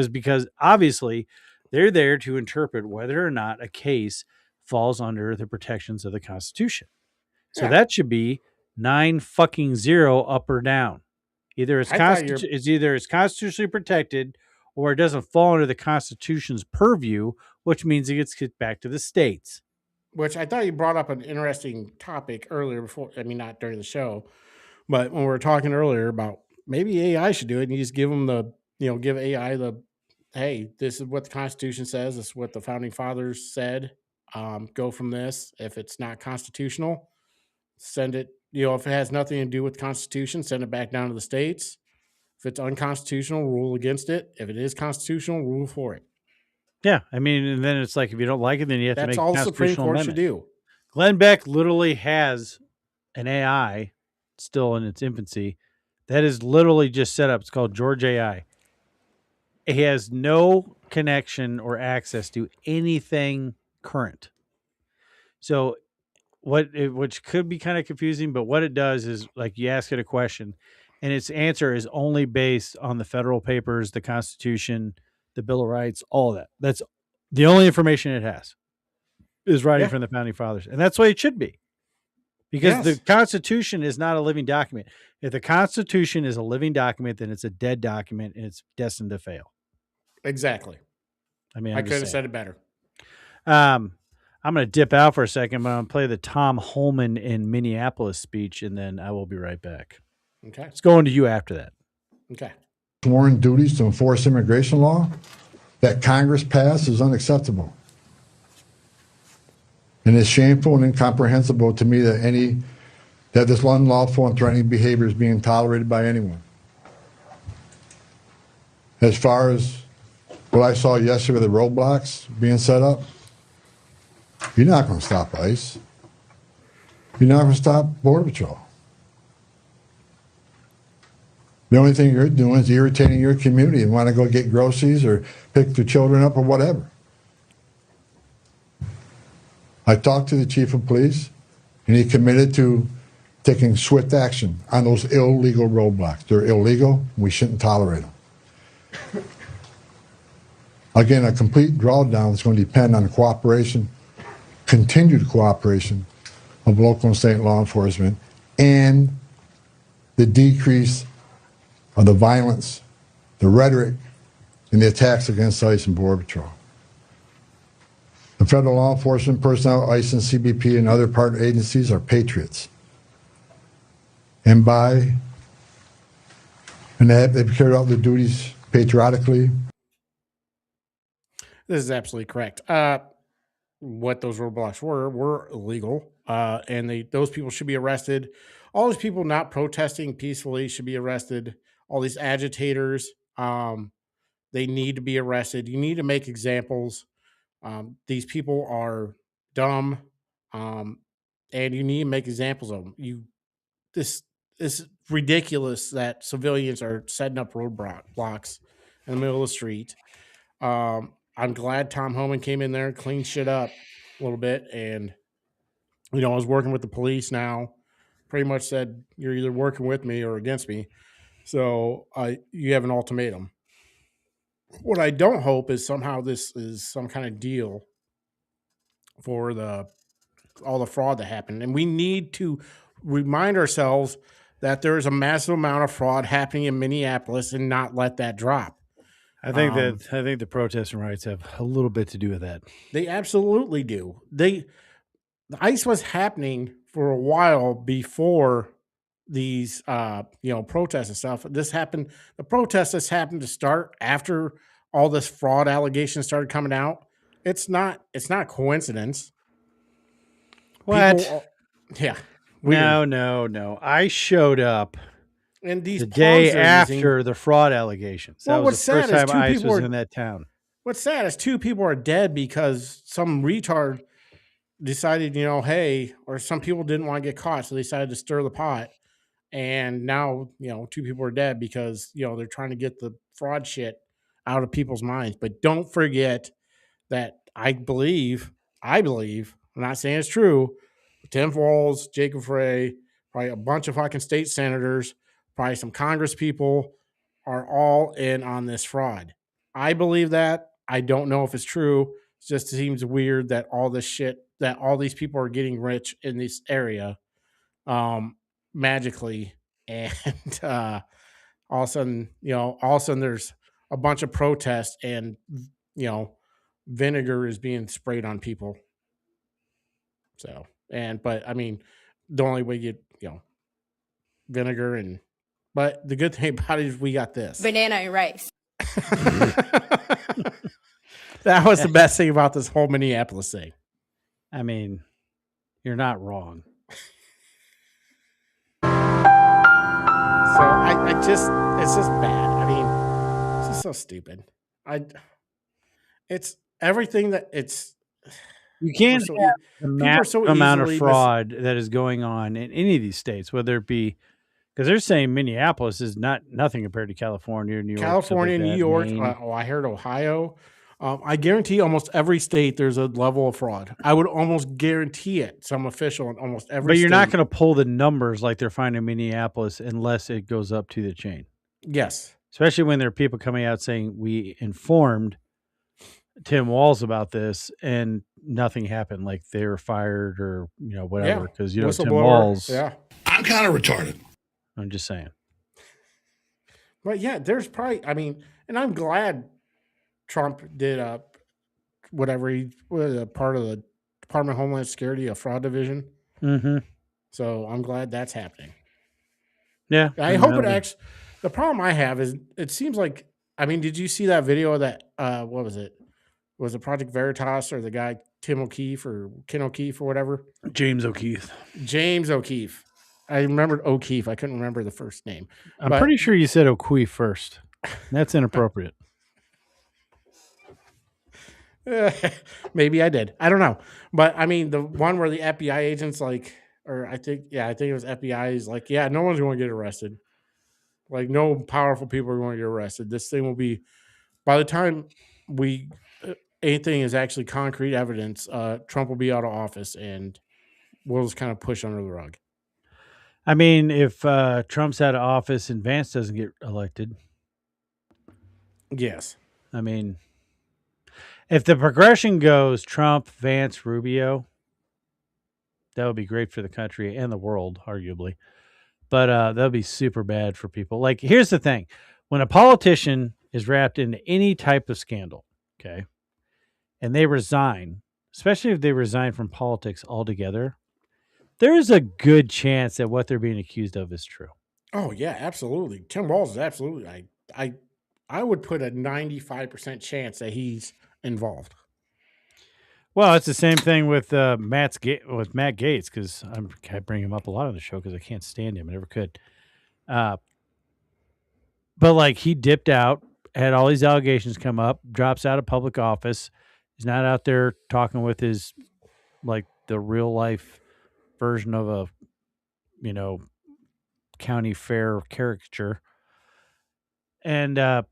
Because obviously they're there to interpret whether or not a case falls under the protections of the Constitution. So that should be 9-0 up or down. Either it's constitutionally protected or it doesn't fall under the Constitution's purview, which means it gets kicked back to the states. Which I thought you brought up an interesting topic earlier not during the show, but when we were talking earlier about maybe AI should do it, and you just give them give AI hey, this is what the Constitution says. This is what the founding fathers said. Go from this. If it's not constitutional, send it, if it has nothing to do with the Constitution, send it back down to the states. If it's unconstitutional, rule against it. If it is constitutional, rule for it. Yeah, I mean, and then it's if you don't like it, then you have to make a constitutional amendment. That's all the Supreme Court should do. Glenn Beck literally has an AI still in its infancy that is literally just set up. It's called George AI. It has no connection or access to anything current. So which could be kind of confusing, but what it does is you ask it a question and its answer is only based on the federal papers, the Constitution, the Bill of Rights, all of that. That's the only information it has is writing from the founding fathers. And that's the way it should be. Because the Constitution is not a living document. If the Constitution is a living document, then it's a dead document and it's destined to fail. Exactly. I mean, I could have said it better. I'm going to dip out for a second, but I'm going to play the Tom Holman in Minneapolis speech, and then I will be right back. Okay. Let's go into you after that. Okay. Sworn duties to enforce immigration law that Congress passed is unacceptable. And it's shameful and incomprehensible to me that this unlawful and threatening behavior is being tolerated by anyone. As far as what I saw yesterday with the roadblocks being set up, you're not going to stop ICE. You're not going to stop Border Patrol. The only thing you're doing is irritating your community and want to go get groceries or pick the children up or whatever. I talked to the chief of police, and he committed to taking swift action on those illegal roadblocks. They're illegal. We shouldn't tolerate them. Again, a complete drawdown is going to depend on the cooperation, continued cooperation of local and state law enforcement, and the decrease of the violence, the rhetoric, and the attacks against ICE and Border Patrol. The federal law enforcement personnel, ICE and CBP, and other partner agencies are patriots. And they've carried out their duties patriotically. This is absolutely correct. What those roadblocks were illegal, and those people should be arrested. All these people not protesting peacefully should be arrested. All these agitators, they need to be arrested. You need to make examples. These people are dumb, and you need to make examples of them. This is ridiculous that civilians are setting up roadblocks in the middle of the street. I'm glad Tom Homan came in there and cleaned shit up a little bit. And, I was working with the police now, pretty much said, you're either working with me or against me. So you have an ultimatum. What I don't hope is somehow this is some kind of deal for all the fraud that happened. And we need to remind ourselves that there is a massive amount of fraud happening in Minneapolis and not let that drop. I think the protesting rights have a little bit to do with that. They absolutely do. The ICE was happening for a while before these protests and stuff. This happened. The protests happened to start after all this fraud allegations started coming out. It's not coincidence. What? Yeah. No. I showed up and these the day after the fraud allegations. That was the first time ICE was in that town. What's sad is 2 people are dead because some retard decided, hey, or some people didn't want to get caught, so they decided to stir the pot. And now, 2 people are dead because, they're trying to get the fraud shit out of people's minds. But don't forget that I believe, I'm not saying it's true, Tim Walz, Jacob Frey, probably a bunch of fucking state senators, probably some Congress people are all in on this fraud. I believe that. I don't know if it's true. It just seems weird that all this shit, that all these people are getting rich in this area magically. And all of a sudden, there's a bunch of protests and, vinegar is being sprayed on people. So, but I mean, the only way you vinegar but the good thing about it is we got this. Banana and rice. That was the best thing about this whole Minneapolis thing. I mean, you're not wrong. So it's just bad. I mean, it's just so stupid. It's everything that it's. You can't have the massive amount of fraud that is going on in any of these states, whether it be because they're saying Minneapolis is nothing compared to California, New York, New York. I heard Ohio. I guarantee almost every state there's a level of fraud. I would almost guarantee it. Some official in almost every. But you're state. not going to pull the numbers like they're finding in Minneapolis unless it goes up to the chain. Yes, especially when there are people coming out saying we informed Tim Walz about this and nothing happened, like they were fired or whatever. Because Tim Walz. Yeah, I'm kind of retarded. I'm just saying. But yeah, there's probably. I mean, and I'm glad Trump did whatever he was a part of the Department of Homeland Security, a fraud division. Mm-hmm. So I'm glad that's happening. Yeah, I hope it actually. The problem I have is it seems like. I mean, did you see that video of that? What was it? Was it Project Veritas or the guy Tim O'Keefe or Ken O'Keefe or whatever? James O'Keefe. I remembered O'Keefe. I couldn't remember the first name. I'm pretty sure you said O'Keefe first. That's inappropriate. Maybe I did. I don't know. But I mean, the one where the FBI agents I think it was FBI is like, yeah, no one's going to get arrested. Like no powerful people are going to get arrested. This thing will be, by the time anything is actually concrete evidence, Trump will be out of office and we'll just kind of push under the rug. I mean, if Trump's out of office and Vance doesn't get elected, yes. I mean, if the progression goes Trump, Vance, Rubio, that would be great for the country and the world, arguably. But that would be super bad for people. Like, here's the thing. When a politician is wrapped into any type of scandal, okay, and they resign, especially if they resign from politics altogether, there is a good chance that what they're being accused of is true. Oh yeah, absolutely. Tim Walz is absolutely. I would put a 95% chance that he's involved. Well, it's the same thing with Matt Gaetz, because I bring him up a lot on the show because I can't stand him. I never could. But like he dipped out, had all these allegations come up, drops out of public office. He's not out there talking with his like the real life version of a county fair caricature. And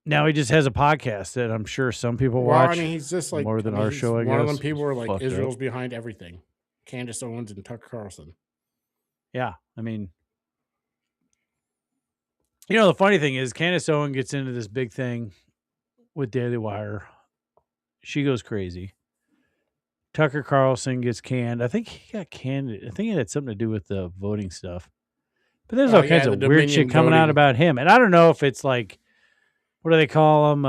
now he just has a podcast that I'm sure some people watch. I mean, he's just like more than our show. I guess one of them people are like fucked Israel's up. behind everything. Candace Owens and Tucker Carlson. Yeah, I mean, the funny thing is, Candace Owens gets into this big thing with Daily Wire. She goes crazy. Tucker Carlson gets canned. I think he got canned. I think it had something to do with the voting stuff. But there's all kinds of weird shit coming out about him. And I don't know if it's like, what do they call them?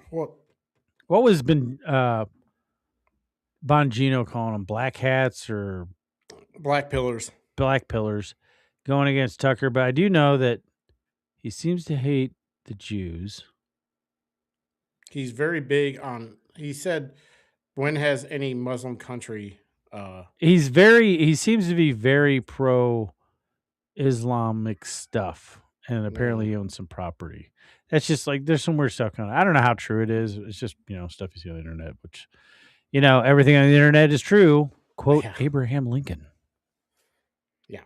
What was Bongino calling them? Black hats or black pillars? Black pillars going against Tucker. But I do know that he seems to hate the Jews. He's very big on, he said, when has any Muslim country he seems to be very pro Islamic stuff, and apparently he owns some property. That's just like there's some weird stuff going on. I don't know how true it is. It's just stuff you see on the internet, which everything on the internet is true. Quote Abraham Lincoln. Yeah.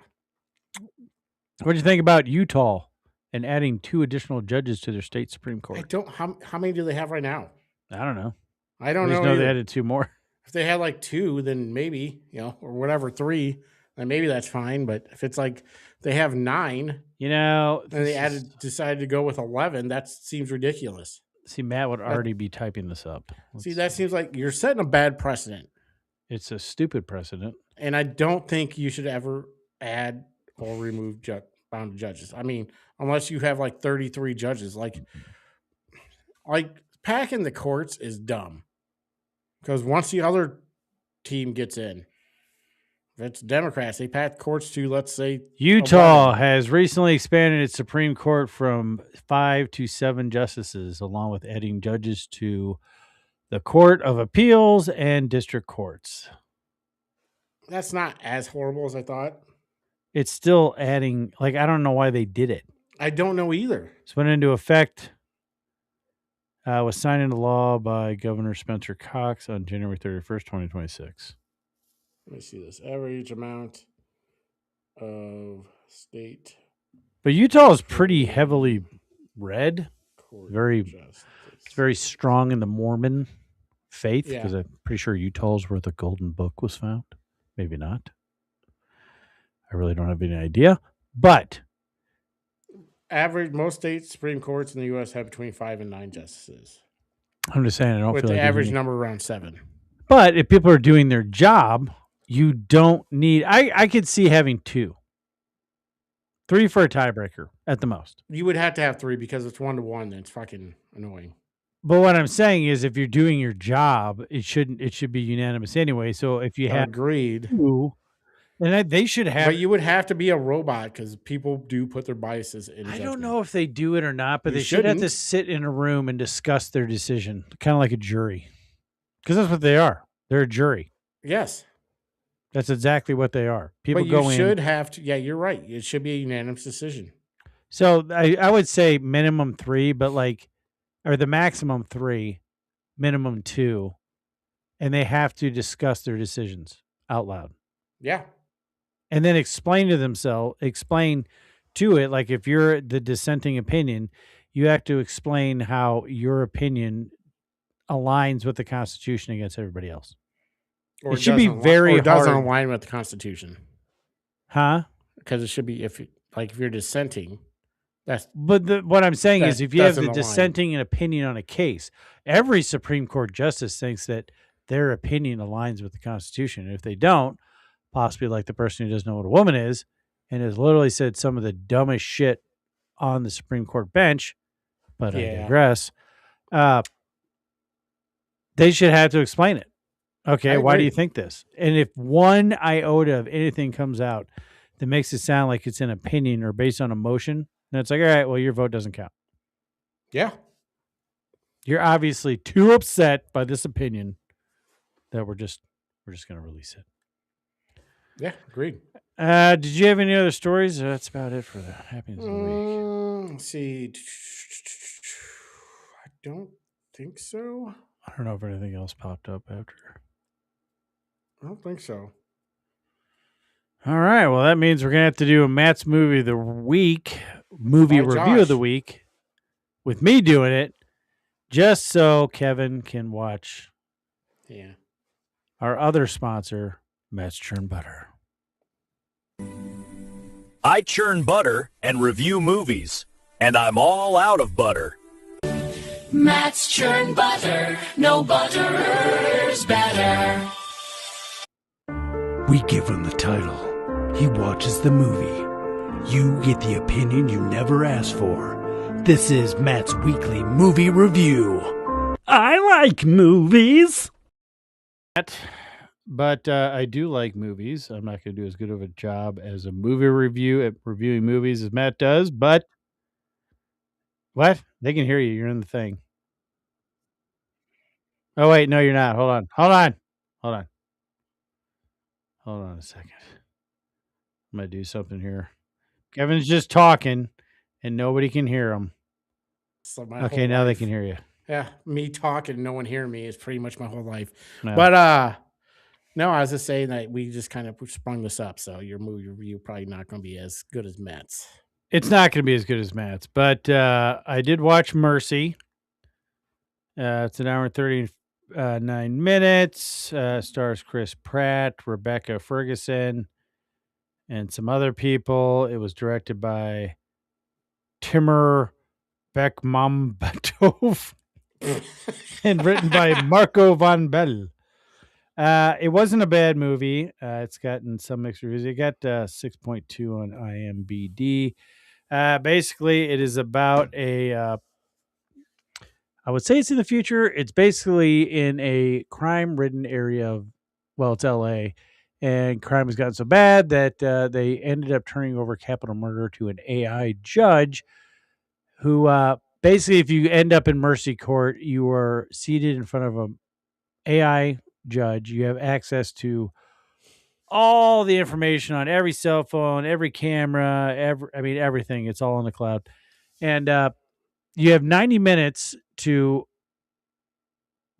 What do you think about Utah and adding 2 additional judges to their state Supreme Court? How many do they have right now? I don't know. I don't know. They added 2 more. If they had like 2, then maybe, or whatever, 3, then maybe that's fine. But if it's like they have 9, and they decided to go with 11, that seems ridiculous. See, Matt would already be typing this up. That seems like you're setting a bad precedent. It's a stupid precedent. And I don't think you should ever add or remove bound judges. I mean, unless you have like 33 judges, like packing the courts is dumb. Because once the other team gets in, if it's Democrats, they pack courts to, let's say, Utah has recently expanded its Supreme Court from 5 to 7 justices, along with adding judges to the Court of Appeals and district courts. That's not as horrible as I thought. It's still adding, I don't know why they did it. I don't know either. It went into effect, was signed into law by Governor Spencer Cox on January 31st, 2026. Let me see this. Average amount of state. But Utah is pretty heavily red. It's very strong in the Mormon faith, because I'm pretty sure Utah's where the Golden Book was found. Maybe not. I really don't have any idea. But most state Supreme Courts in the U.S. have between 5 and 9 justices. I'm just saying, I don't feel like with the average number around 7. But if people are doing their job, you don't need. I could see having 2, 3 for a tiebreaker at the most. You would have to have 3 because it's 1-to-1. Then it's fucking annoying. But what I'm saying is, if you're doing your job, it should be unanimous anyway. So if you have agreed, 2, then they should have. But you would have to be a robot because people do put their biases in. I don't know if they do it or not, but they should have to sit in a room and discuss their decision, kind of like a jury, because that's what they are. They're a jury. Yes. That's exactly what they are. People but go in. You should have to. Yeah, you're right. It should be a unanimous decision. So I would say minimum 3, but or the maximum 3, minimum 2, and they have to discuss their decisions out loud. Yeah. And then explain to it. Like if you're the dissenting opinion, you have to explain how your opinion aligns with the Constitution against everybody else. Or it should be very doesn't hard. align with the Constitution. Huh? Because it should be if you're dissenting. But what I'm saying is if you have the align. dissenting opinion on a case, every Supreme Court justice thinks that their opinion aligns with the Constitution. And if they don't, possibly like the person who doesn't know what a woman is and has literally said some of the dumbest shit on the Supreme Court bench, but I digress, they should have to explain it. Okay, why do you think this? And if one iota of anything comes out that makes it sound like it's an opinion or based on emotion, then it's like, all right, well, your vote doesn't count. Yeah. You're obviously too upset by this opinion that we're just going to release it. Yeah, agreed. Did you have any other stories? That's about it for the Happenens of the week. Let's see. I don't think so. I don't know if anything else popped up after. I don't think so. All right. Well, that means we're going to have to do a Matt's movie of the week, movie review of the week, with me doing it, just so Kevin can watch. Yeah. Our other sponsor, Matt's Churn Butter. I churn butter and review movies, and I'm all out of butter. Matt's Churn Butter. No butter's better. We give him the title. He watches the movie. You get the opinion you never asked for. This is Matt's weekly movie review. I like movies. But I do like movies. I'm not going to do as good of a job as a movie review at reviewing movies as Matt does, but what? They can hear you. You're in the thing. Oh, wait. No, you're not. Hold on a second. I'm going to do something here. Kevin's just talking and nobody can hear him. Okay, now they can hear you. Yeah, me talking, no one hearing me is pretty much my whole life. No. But no, I was just saying that we just kind of sprung this up, so your movie review probably not going to be as good as Matt's. It's not going to be as good as Matt's, but I did watch Mercy. It's an hour and 39 minutes. Stars Chris Pratt, Rebecca Ferguson, and some other people. It was directed by Timur Bekmambetov and written by Marco Van Bell. It wasn't a bad movie. It's gotten some mixed reviews. It got 6.2 on IMDb. Basically, it is about I would say it's in the future. It's basically in a crime-ridden area of, well, it's LA, and crime has gotten so bad that they ended up turning over capital murder to an AI judge who basically, if you end up in Mercy Court, you are seated in front of an AI judge. You have access to all the information on every cell phone, every camera, everything. It's all in the cloud. And you have 90 minutes to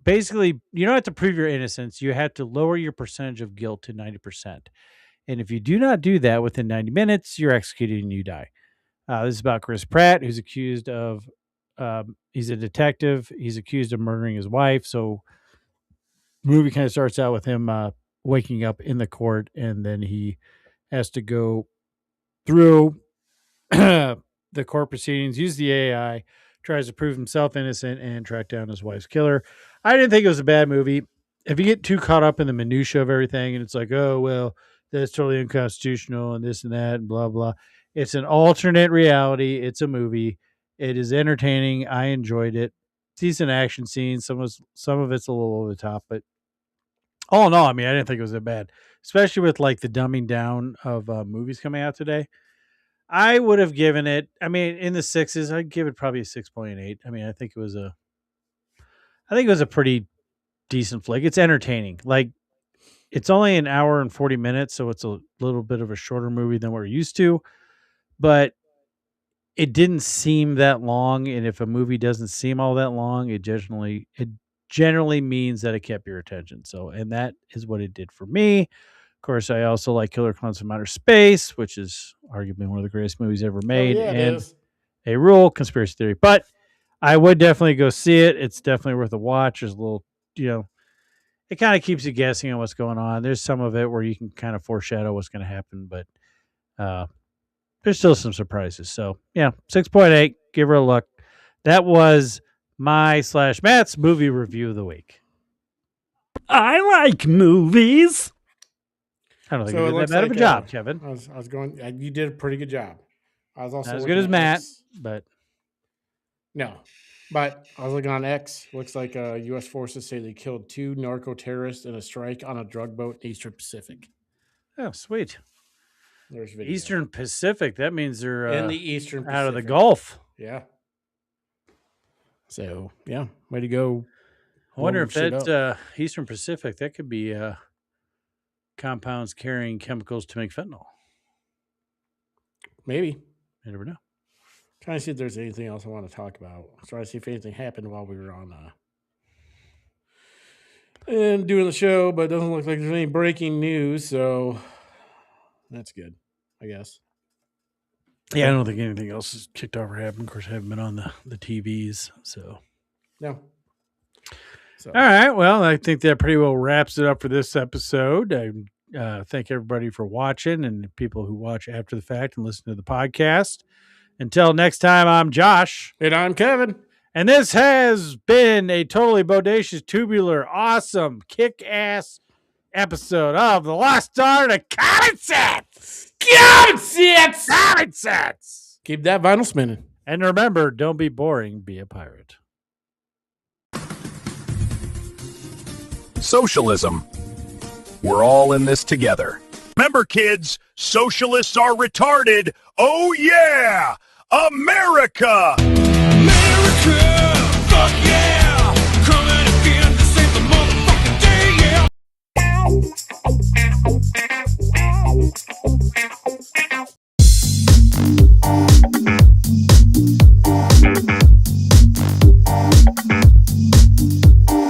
basically, you don't have to prove your innocence. You have to lower your percentage of guilt to 90%. And if you do not do that within 90 minutes, you're executed and you die. This is about Chris Pratt, who's accused of, he's a detective. He's accused of murdering his wife. So the movie kind of starts out with him waking up in the court, and then he has to go through the court proceedings, use the AI, tries to prove himself innocent, and track down his wife's killer. I didn't think it was a bad movie. If you get too caught up in the minutia of everything, and it's like, oh, well, that's totally unconstitutional and this and that and blah, blah. It's an alternate reality. It's a movie. It is entertaining. I enjoyed it. Decent action scenes. Some of it's a little over the top, but all in all, I mean, I didn't think it was that bad, especially with like the dumbing down of movies coming out today. I would have given it, I mean, in the sixes, I'd give it probably a 6.8. I mean, I think it was a pretty decent flick. It's entertaining. Like, it's only an hour and 40 minutes, so it's a little bit of a shorter movie than we're used to, but it didn't seem that long. And if a movie doesn't seem all that long, it generally means that it kept your attention. So, and that is what it did for me. Of course, I also like Killer Clowns from Outer Space, which is arguably one of the greatest movies ever made. Yeah, it and is. A Rule, Conspiracy Theory. But I would definitely go see it. It's definitely worth a watch. There's a little, it kind of keeps you guessing on what's going on. There's some of it where you can kind of foreshadow what's going to happen, but there's still some surprises. So, 6.8. Give her a look. That was my/Matt's movie review of the week. I like movies. I don't think So you it did that looks bad of a like, job, Kevin. I was going. You did a pretty good job. I was also Not as looking good as at Matt, X. but No, but I was looking on X. Looks like U.S. forces say they killed 2 narco terrorists in a strike on a drug boat in Eastern Pacific. oh, sweet. There's video. Eastern Pacific. That means they're in the Eastern Pacific. out of the Gulf. Yeah. So way to go. I wonder if that Eastern Pacific, that could be compounds carrying chemicals to make fentanyl. Maybe. You never know. Trying to see if there's anything else I want to talk about. Trying to see if anything happened while we were on and doing the show, but it doesn't look like there's any breaking news, so that's good, I guess. Yeah, I don't think anything else has kicked off or happened. Of course, I haven't been on the TVs, so. No. So. All right. Well, I think that pretty well wraps it up for this episode. I thank everybody for watching and people who watch after the fact and listen to the podcast. Until next time, I'm Josh. And I'm Kevin. And this has been a totally bodacious, tubular, awesome, kick-ass episode of The Lost Art of Common Sense. Common Sense! Common Sense! Keep that vinyl spinning. And remember, don't be boring, be a pirate. Socialism. We're all in this together. Remember, kids, socialists are retarded. Oh, yeah! America! America!